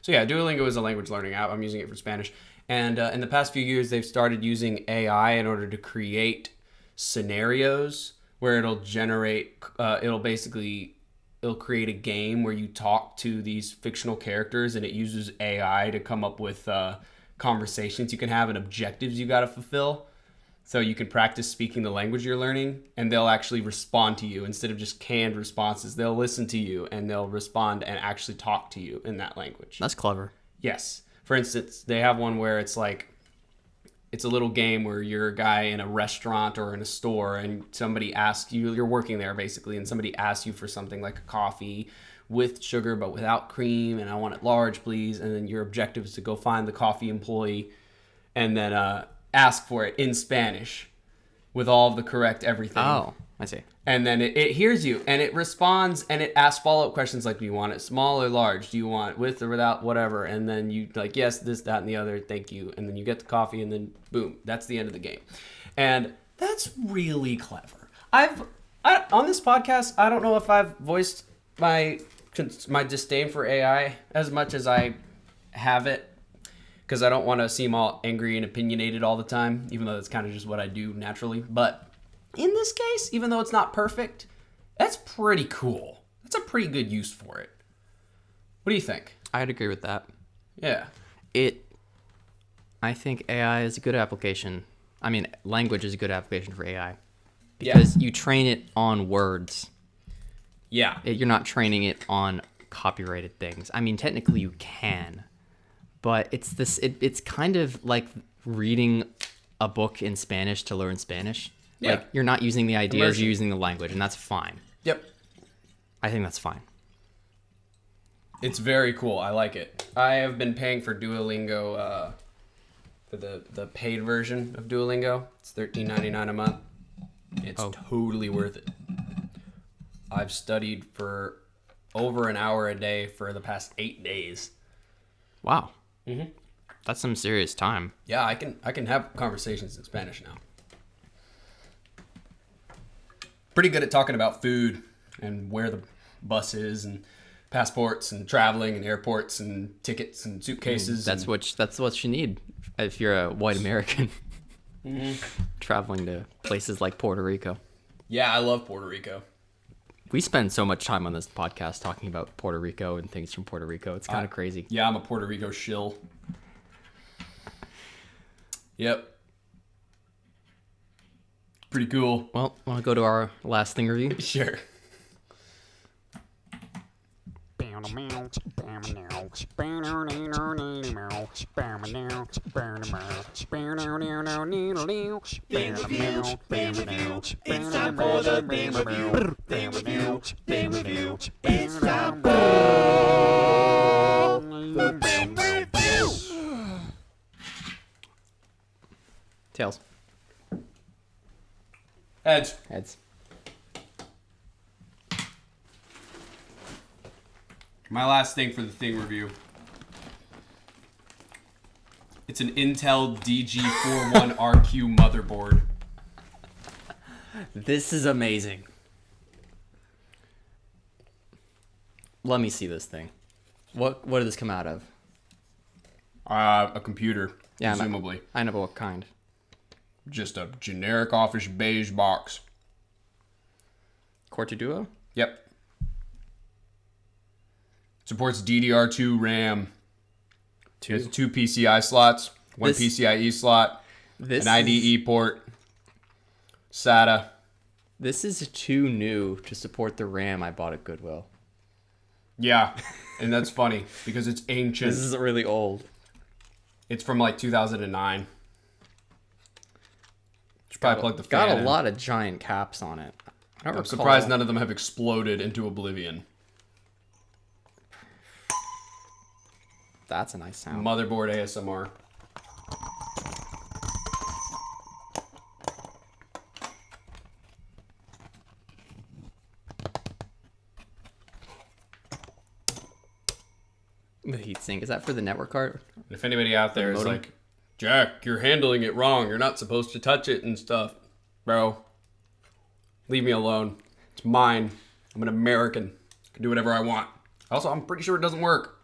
So yeah, Duolingo is a language learning app. I'm using it for Spanish. And in the past few years, they've started using AI in order to create scenarios where it'll generate, it'll create a game where you talk to these fictional characters, and it uses AI to come up with conversations you can have and objectives you got to fulfill. So you can practice speaking the language you're learning, and they'll actually respond to you instead of just canned responses. They'll listen to you and they'll respond and actually talk to you in that language. That's clever. Yes. For instance, they have one where it's like, it's a little game where you're a guy in a restaurant or in a store, and somebody asks you, you're working there basically, and somebody asks you for something like a coffee with sugar but without cream, and I want it large, please. And then your objective is to go find the coffee employee and then ask for it in Spanish with all of the correct everything. Oh, I see. And then it hears you, and it responds, and it asks follow-up questions like, do you want it small or large? Do you want it with or without, whatever? And then you like, yes, this, that, and the other, thank you. And then you get the coffee, and then boom, that's the end of the game. And that's really clever. On this podcast, I don't know if I've voiced my disdain for AI as much as I have it, because I don't want to seem all angry and opinionated all the time, even though that's kind of just what I do naturally. But in this case, even though it's not perfect, that's pretty cool. That's a pretty good use for it. What do you think? I'd agree with that. Yeah. I think AI is a good application. I mean, language is a good application for AI. Because you train it on words. Yeah. You're not training it on copyrighted things. I mean, technically you can. But it's kind of like reading a book in Spanish to learn Spanish. Yeah. Like, you're not using the ideas, you're using the language, and that's fine. Yep. I think that's fine. It's very cool. I like it. I have been paying for Duolingo, for the paid version of Duolingo. It's $13.99 a month. It's totally worth it. I've studied for over an hour a day for the past 8 days. Wow. Mm-hmm. That's some serious time. Yeah, I can have conversations in Spanish now. Pretty good at talking about food and where the bus is and passports and traveling and airports and tickets and suitcases. That's what you need if you're a white American traveling to places like Puerto Rico. Yeah, I love Puerto Rico. We spend so much time on this podcast talking about Puerto Rico and things from Puerto Rico. It's kind of crazy. Yeah, I'm a Puerto Rico shill. Yep. Pretty cool. Well, want to go to our last thing review? Sure. It's time for the Bam Review. Bam Review. Bam Review. It's time for the Bam Review. Tails. Heads. Heads. My last thing for the thing review. It's an Intel DG41RQ motherboard. This is amazing. Let me see this thing. What did this come out of? A computer, Yeah, presumably. I know what kind. Just a generic office beige box. Core 2 Duo? Yep. Supports DDR2 RAM. It has 2 PCI slots, 1 PCIe slot, an IDE port, SATA. This is too new to support the RAM I bought at Goodwill. Yeah, and that's funny because it's ancient. This is really old. It's from like 2009. Should probably plug the fan Got a in. lot of giant caps on it. I'm surprised none of them have exploded into oblivion. That's a nice sound. Motherboard ASMR. The heatsink, is that for the network card? If anybody out there is modem? like, Jack, you're handling it wrong. You're not supposed to touch it and stuff. Bro, leave me alone. It's mine. I'm an American. I can do whatever I want. Also, I'm pretty sure it doesn't work.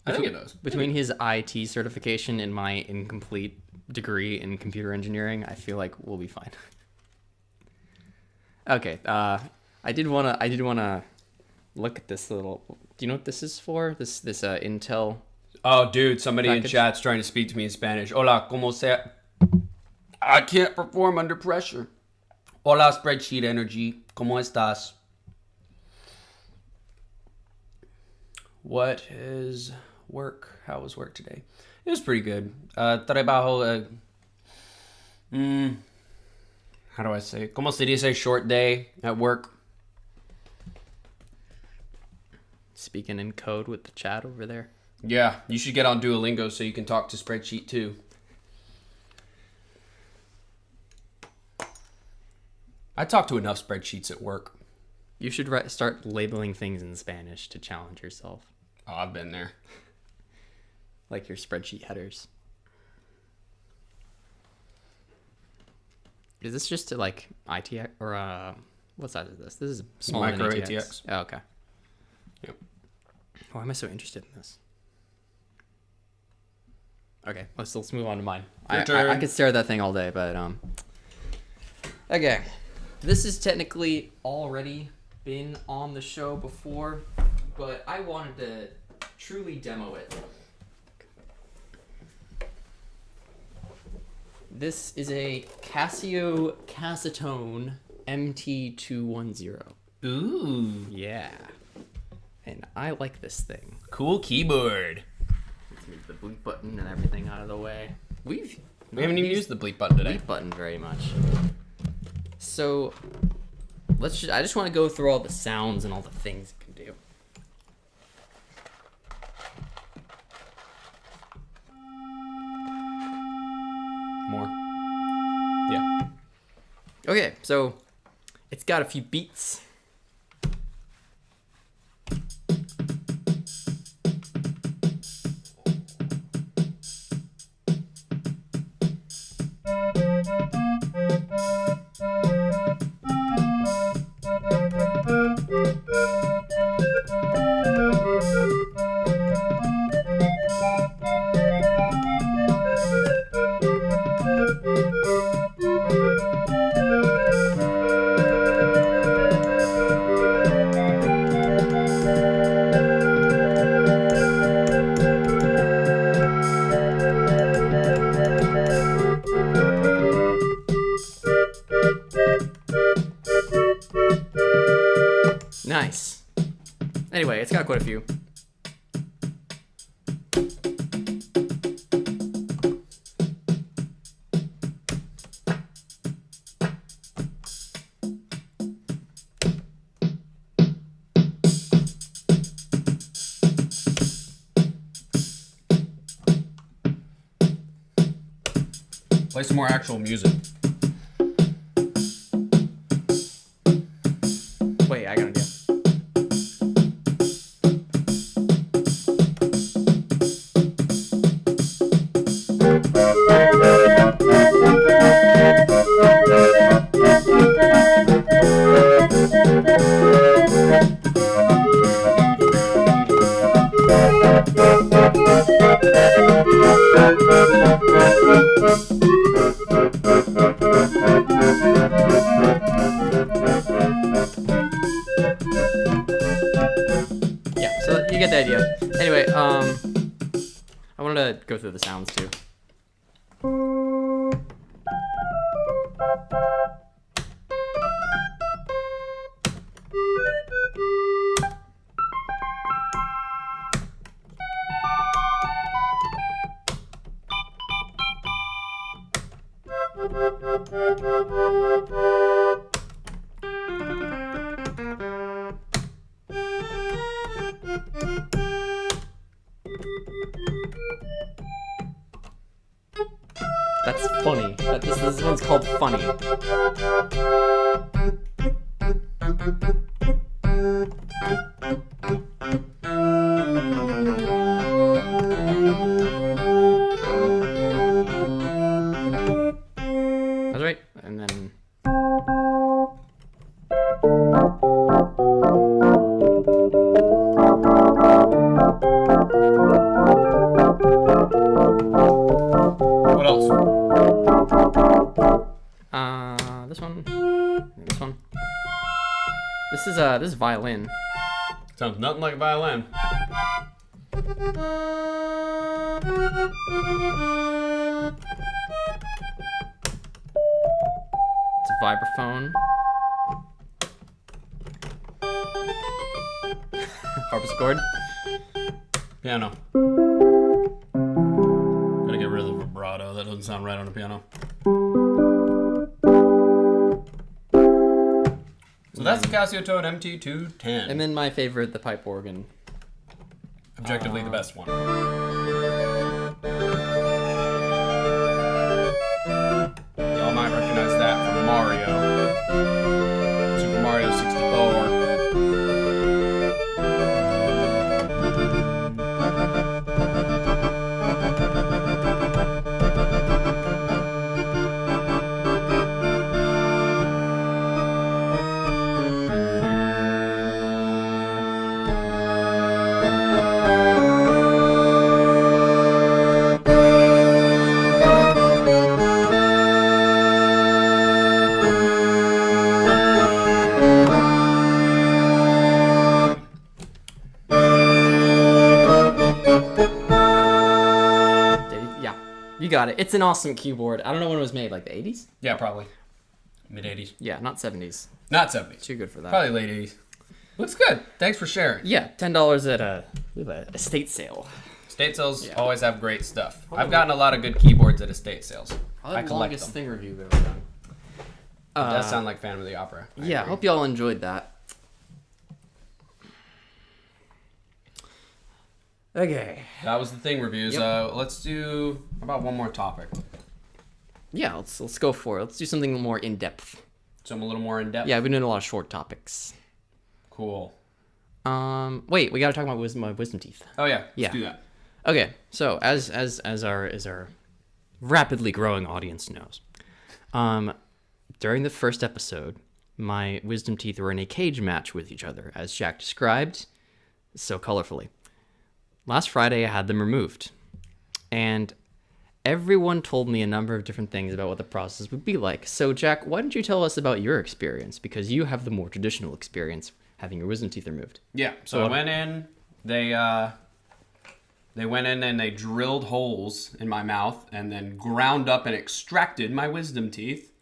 I think it does. Between his IT certification and my incomplete degree in computer engineering, I feel like we'll be fine. Okay, I did wanna look at this little. Do you know what this is for? This Intel. Oh, dude, somebody in Package. chat's trying to speak to me in Spanish. Hola, ¿cómo se? I can't perform under pressure. Hola, spreadsheet energy. ¿Cómo estás? What is work? How was work today? It was pretty good. Trabajo. How do I say? ¿Cómo se dice short day at work? Speaking in code with the chat over there. Yeah, you should get on Duolingo so you can talk to spreadsheet too. I talk to enough spreadsheets at work. You should start labeling things in Spanish to challenge yourself, Oh, I've been there. like your spreadsheet headers. Is this just to like ITX or what size is this? This is smaller Micro than ATX. ATX. Oh, okay. Yep. Why am I so interested in this? Okay, let's move on to mine. Your I turn. could stare at that thing all day, but okay. This has technically already been on the show before, but I wanted to truly demo it. This is a Casio Casatone MT210. Ooh, Yeah. And I like this thing. cool keyboard. Let's move the bleep button and everything out of the way. We haven't even used the bleep button today. Bleep button very much. So I just want to go through all the sounds and all the things it can do. More. Yeah. Okay, so it's got a few beats. Nice. Anyway, it's got quite a few. Play some more actual music. Wait, I got an idea. Yeah, so you get the idea. Anyway, I wanted to go through the sounds too. That's funny. This one's called Funny. That's right. And then... What else? This one. This one. This is violin. Sounds nothing like a violin. It's a vibraphone. Harpsichord. Piano. Gotta get rid of the vibrato. That doesn't sound right on a piano. So that's the Casio Toad MT210. And then my favorite, the pipe organ. Objectively the best one. Y'all might recognize that from Mario. Super Mario 64. You got it. It's an awesome keyboard. I don't know when it was made, like the 80s? Yeah, probably. Mid-80s. Yeah, not 70s. Not 70s. Too good for that. Probably late 80s. Looks good. Thanks for sharing. Yeah, $10 at a estate sale. Estate sales always have great stuff. I've gotten a lot of good keyboards at estate sales. I collect longest them. thing review we've ever done. It does sound like Phantom of the Opera. I Yeah, agree. hope y'all enjoyed that. Okay. That was the thing reviews. Yep. Let's do how about one more topic. Yeah, let's go for it. Let's do something more in depth. So I'm a little more in depth. Yeah, I've been doing a lot of short topics. Cool. Wait, we gotta talk about my wisdom teeth. Oh yeah. Yeah. Let's do that. Okay, so as our rapidly growing audience knows, during the first episode, my wisdom teeth were in a cage match with each other, as Jack described so colorfully. Last Friday, I had them removed, and everyone told me a number of different things about what the process would be like. So, Jack, why don't you tell us about your experience? Because you have the more traditional experience having your wisdom teeth removed. Yeah. So I went in. They went in and they drilled holes in my mouth and then ground up and extracted my wisdom teeth,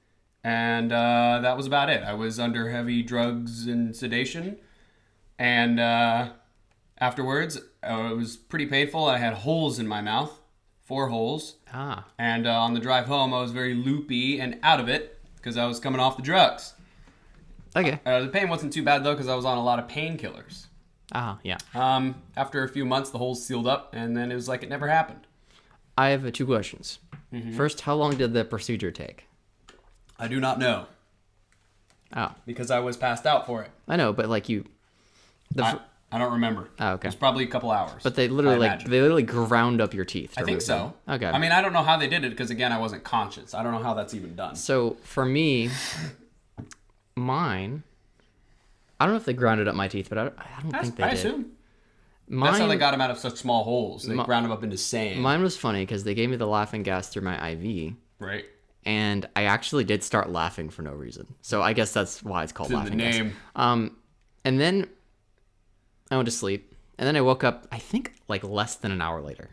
and that was about it. I was under heavy drugs and sedation, and afterwards it was pretty painful. I had holes in my mouth, 4 holes. And on the drive home, I was very loopy and out of it because I was coming off the drugs. Okay. The pain wasn't too bad though because I was on a lot of painkillers. Yeah. After a few months, the holes sealed up, and then it was like it never happened. I have 2 questions. Mm-hmm. First, how long did the procedure take? I do not know Oh, because I was passed out for it. I know, but like you, I don't remember. Oh, okay. It was probably a couple hours. but they literally I imagine. they literally ground up your teeth. to I think remove so. them. Okay. I mean, I don't know how they did it because again, I wasn't conscious. I don't know how that's even done. So for me, mine, I don't know if they grounded up my teeth, but I don't think they I did. assume Mine, that's how they got them out of such small holes. They ground them up into sand. Mine was funny because they gave me the laughing gas through my IV, Right. and I actually did start laughing for no reason. So I guess that's why it's called It's in laughing the name. gas. And then I went to sleep, and then I woke up, I think, like less than an hour later.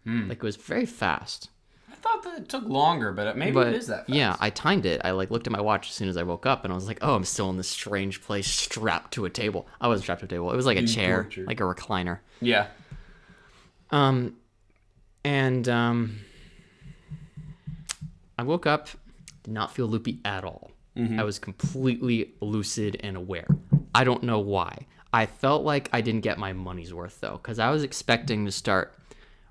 Like it was very fast. I thought that it took longer, but maybe But it is that fast. yeah, I timed it. I like looked at my watch as soon as I woke up, and I was like, "Oh, I'm still in this strange place, strapped to a table." I wasn't strapped to a table. It was like a chair, tortured. like a recliner. Yeah. I woke up, did not feel loopy at all. I was completely lucid and aware. I don't know why. I felt like I didn't get my money's worth though, because I was expecting to start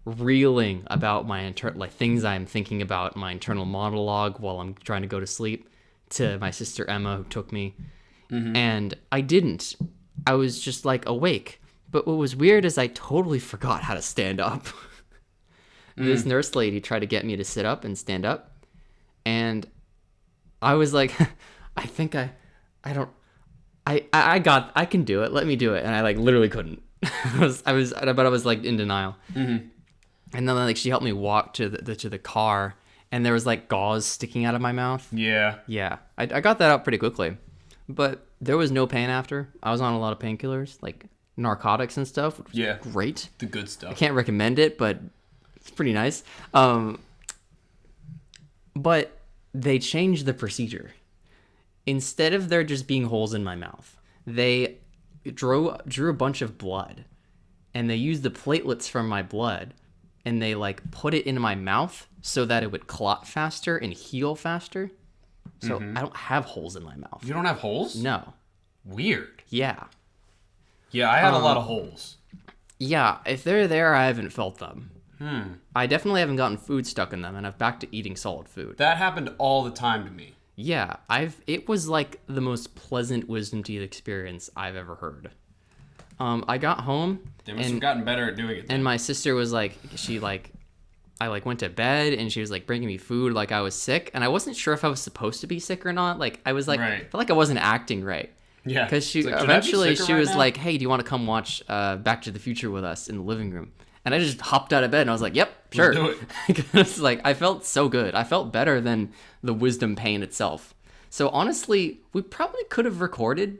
reeling about my things I'm thinking about, my internal monologue while I'm trying to go to sleep, to my sister Emma, who took me. And I didn't. I was just like awake. But what was weird is I totally forgot how to stand up. This nurse lady tried to get me to sit up and stand up. And I was like, I think I can do it. Let me do it. And I like literally couldn't. But I was like in denial. And then like she helped me walk to the car, and there was like gauze sticking out of my mouth. Yeah. Yeah, I got that out pretty quickly, but there was no pain after. I was on a lot of painkillers, like narcotics and stuff, which was great. The good stuff. I can't recommend it, but it's pretty nice. But they changed the procedure. Instead of there just being holes in my mouth, they drew a bunch of blood, and they used the platelets from my blood, and they like put it into my mouth so that it would clot faster and heal faster. So I don't have holes in my mouth. You don't have holes? No. Weird. Yeah. Yeah, I have a lot of holes. Yeah, if they're there, I haven't felt them. I definitely haven't gotten food stuck in them, and I'm back to eating solid food. That happened all the time to me. Yeah, it was like the most pleasant wisdom teeth experience I've ever heard. I got home. They must have gotten better at doing it then. And my sister was like, I like went to bed, and she was like bringing me food like I was sick, and I wasn't sure if I was supposed to be sick or not. Like I was like, I felt like I wasn't acting right. Yeah. Because she like, eventually she was now? like, hey, do you want to come watch Back to the Future with us in the living room? And I just hopped out of bed and I was like, yep, sure. Let's do it. Because like I felt so good. I felt better than the wisdom pain itself. So honestly, we probably could have recorded.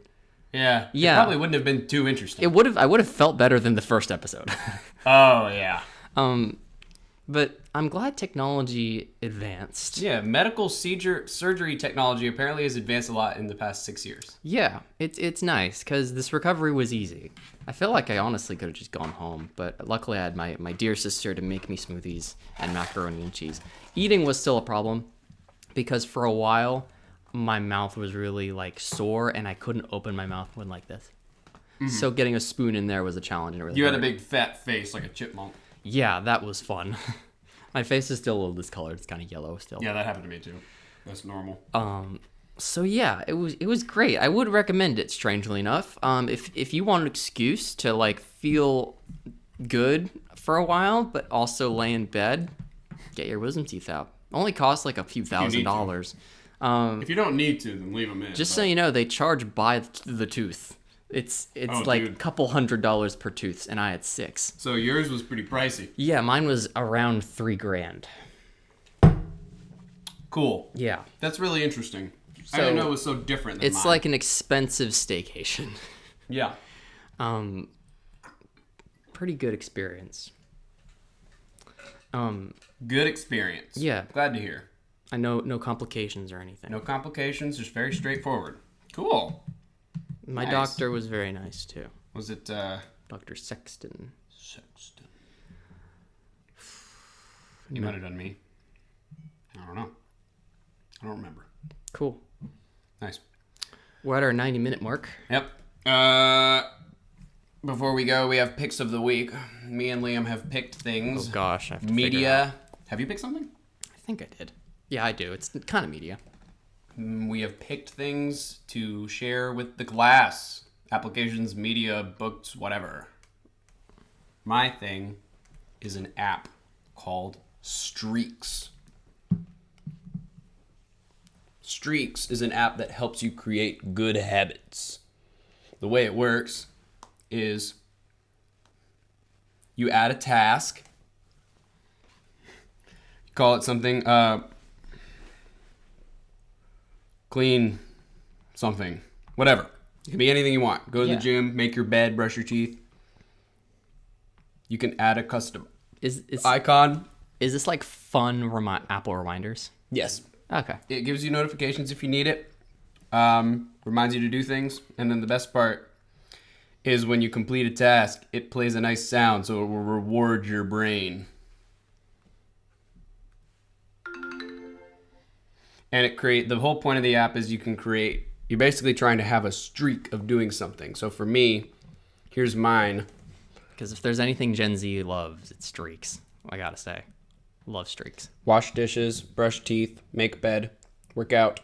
Yeah. Yeah. It probably wouldn't have been too interesting. I would have felt better than the first episode. Oh yeah. But I'm glad technology advanced. Yeah, medical surgery technology apparently has advanced a lot in the past 6 years. Yeah, it's nice because this recovery was easy. I feel like I honestly could have just gone home, but luckily I had my dear sister to make me smoothies and macaroni and cheese. Eating was still a problem because for a while my mouth was really like sore and I couldn't open my mouth when like this. So getting a spoon in there was a challenge. And it really You had hurt. a big fat face like a chipmunk. Yeah, that was fun. My face is still a little discolored. It's kind of yellow still. Yeah, that happened to me too. That's normal. So yeah, it was great. I would recommend it, strangely enough. If you want an excuse to like feel good for a while, but also lay in bed, get your wisdom teeth out. Only costs like a few $1,000s. If you don't need to, then leave them in. Just so you know, they charge by the tooth. It's like a couple $100s per tooth, and I had 6. So yours was pretty pricey. Yeah, mine was around $3,000. Cool. Yeah. That's really interesting. I So, didn't know it was so different than It's mine. like an expensive staycation. Yeah. Pretty good experience. Good experience. Yeah. Glad to hear. I know no complications or anything. No complications, just very straightforward. Cool. My Nice. doctor was very nice too. Was it Dr. Sexton. Sexton? You might have done me. I don't know. I don't remember. Cool. Nice. We're at our 90-minute mark. Yep. Before we go, we have picks of the week. Me and Liam have picked things. Oh gosh, I have to figure out. Media. Have you picked something? I think I did. Yeah, I do. It's kind of media. We have picked things to share with the class. Applications, media, books, whatever. My thing is an app called Streaks. Streaks is an app that helps you create good habits. The way it works is you add a task. Call it something, clean something, whatever. It can be anything you want. Go to Yeah. the gym, make your bed, brush your teeth. You can add a custom Is icon. is this like fun Apple reminders? Yes. Okay. It gives you notifications if you need it. Reminds you to do things. And then the best part is when you complete a task, it plays a nice sound so it will reward your brain. And the whole point of the app is you're basically trying to have a streak of doing something. So for me, here's mine. Because if there's anything Gen Z loves, it's streaks. I gotta say. Love streaks. Wash dishes, brush teeth, make bed, work out,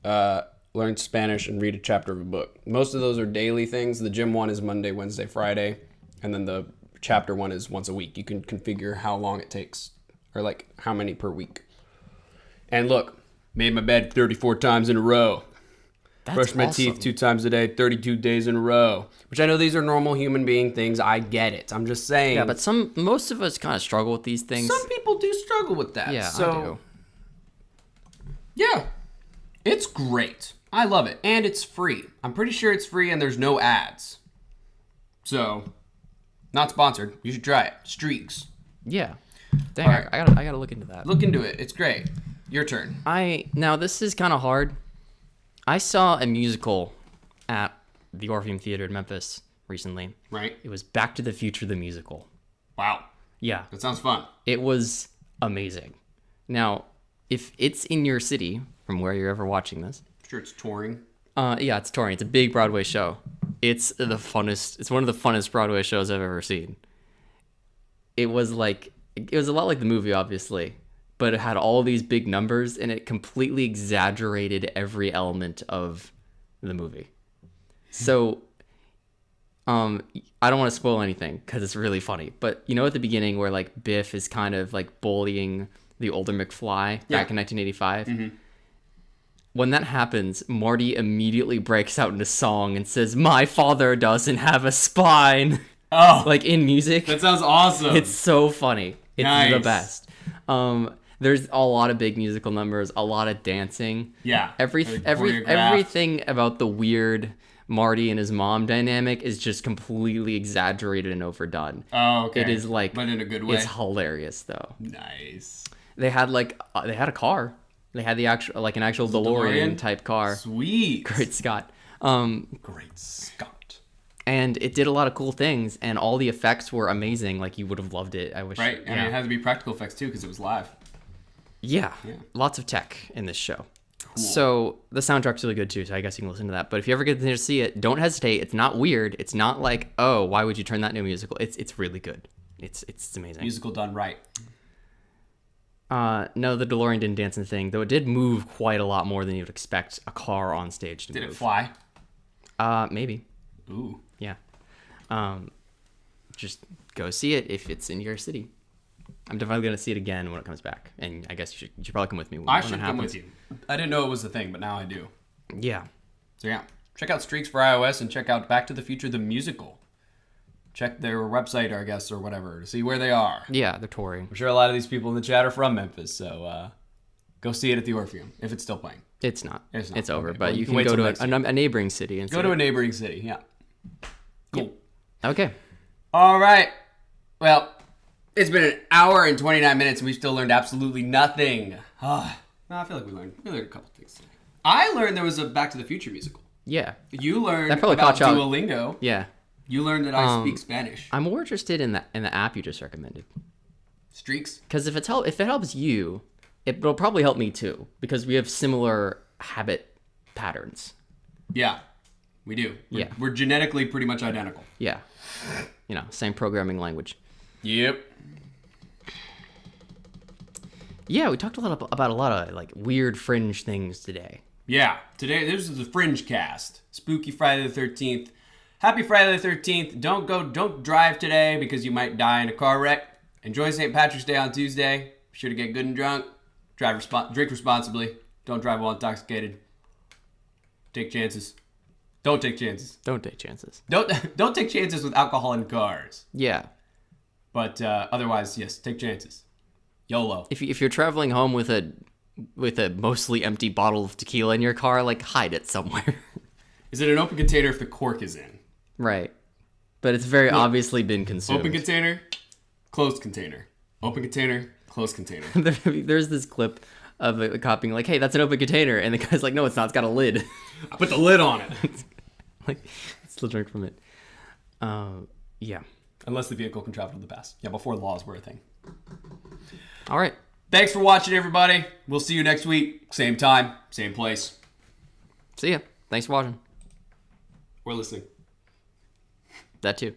learn Spanish, and read a chapter of a book. Most of those are daily things. The gym one is Monday, Wednesday, Friday, and then the chapter one is once a week. You can configure how long it takes, or like how many per week. And look, made my bed 34 times in a row. That's Brushed my awesome. teeth 2 times a day, 32 days in a row. Which I know these are normal human being things. I get it. I'm just saying. Yeah, but most of us kind of struggle with these things. Some people do struggle with that. Yeah, so, I do. Yeah. It's great. I love it. And it's free. I'm pretty sure it's free and there's no ads. So, not sponsored. You should try it. Streaks. Yeah. Dang, Alright. I gotta look into that. Look into it. It's great. Your turn. Now this is kind of hard. I saw a musical at the Orpheum Theater in Memphis recently. Right? It was Back to the Future the musical. Wow. Yeah, That sounds fun. it was amazing. Now, if it's in your city from where you're ever watching this, I'm sure it's touring. yeah, it's touring. It's a big Broadway show. It's the funnest. It's one of the funnest Broadway shows I've ever seen. It was a lot like the movie, obviously, but it had all these big numbers and it completely exaggerated every element of the movie. So, I don't want to spoil anything because it's really funny. But you know, at the beginning where like Biff is kind of like bullying the older McFly back in 1985. Mm-hmm. When that happens, Marty immediately breaks out into song and says, "My father doesn't have a spine." Oh, Like in music. that sounds awesome. It's so funny. It's Nice. the best. There's a lot of big musical numbers, a lot of dancing. Yeah. Everything about the weird Marty and his mom dynamic is just completely exaggerated and overdone. Oh, okay. It is like, but in a good way. It's hilarious though. Nice. They had they had a car. They had an actual DeLorean type car. Sweet. Great Scott. Great Scott. And it did a lot of cool things, and all the effects were amazing. Like, you would have loved it. I wish. Right. Yeah. I mean, it had to be practical effects too because it was live. Yeah, lots of tech in this show. Cool. So the soundtrack's really good too, so I guess you can listen to that. But if you ever get to see it, don't hesitate. It's not weird. It's not like, oh, why would you turn that into a musical? It's really good. It's amazing. Musical done right. No, the DeLorean didn't dance in the thing, though it did move quite a lot more than you would expect a car on stage to move. Did it fly? Maybe. Ooh. Yeah. Just go see it if it's in your city. I'm definitely gonna see it again when it comes back, and I guess you should probably come with me. I should come with you. I didn't know it was a thing, but now I do. Yeah. So yeah, check out Streaks for iOS and check out Back to the Future the musical. Check their website, I guess, or whatever, to see where they are. Yeah, they're touring. I'm sure a lot of these people in the chat are from Memphis, so go see it at the Orpheum if it's still playing. It's not. It's not. It's over. Okay. But Well, you you can can wait go till to next a neighboring city and Go to a neighboring city. Yeah. Cool. Okay. All right. Well, it's been an hour and 29 minutes, and we've still learned absolutely nothing. No, I feel like we learned a couple things today. I learned there was a Back to the Future musical. Yeah. You learned That probably about caught you Duolingo. Yeah. You learned that I speak Spanish. I'm more interested in the app you just recommended. Streaks? Because if it helps you, it'll probably help me too. Because we have similar habit patterns. Yeah, we do. Yeah. We're genetically pretty much identical. Yeah. You know, same programming language. Yep. Yeah, we talked about a lot of like weird fringe things today. Yeah. Today, this is the Fringe Cast. Spooky Friday the 13th. Happy Friday the 13th. Don't drive today because you might die in a car wreck. Enjoy St. Patrick's Day on Tuesday. Be sure to get good and drunk. Drink responsibly. Don't drive while intoxicated. Take chances. Don't take chances. Don't take chances. Don't take chances with alcohol in cars. Yeah. But otherwise, yes, take chances. YOLO. If you're traveling home with a mostly empty bottle of tequila in your car, like hide it somewhere. Is it an open container if the cork is in? Right. But it's very obviously been consumed. Open container, closed container. Open container, closed container. There's this clip of a cop being like, "Hey, that's an open container," and the guy's like, "No, it's not. It's got a lid." I put the lid on it. Like, still drink from it. Yeah. Unless the vehicle can travel to the past. Yeah, before laws were a thing. All right. Thanks for watching, everybody. We'll see you next week. Same time, same place. See ya. Thanks for watching. We're listening. That too.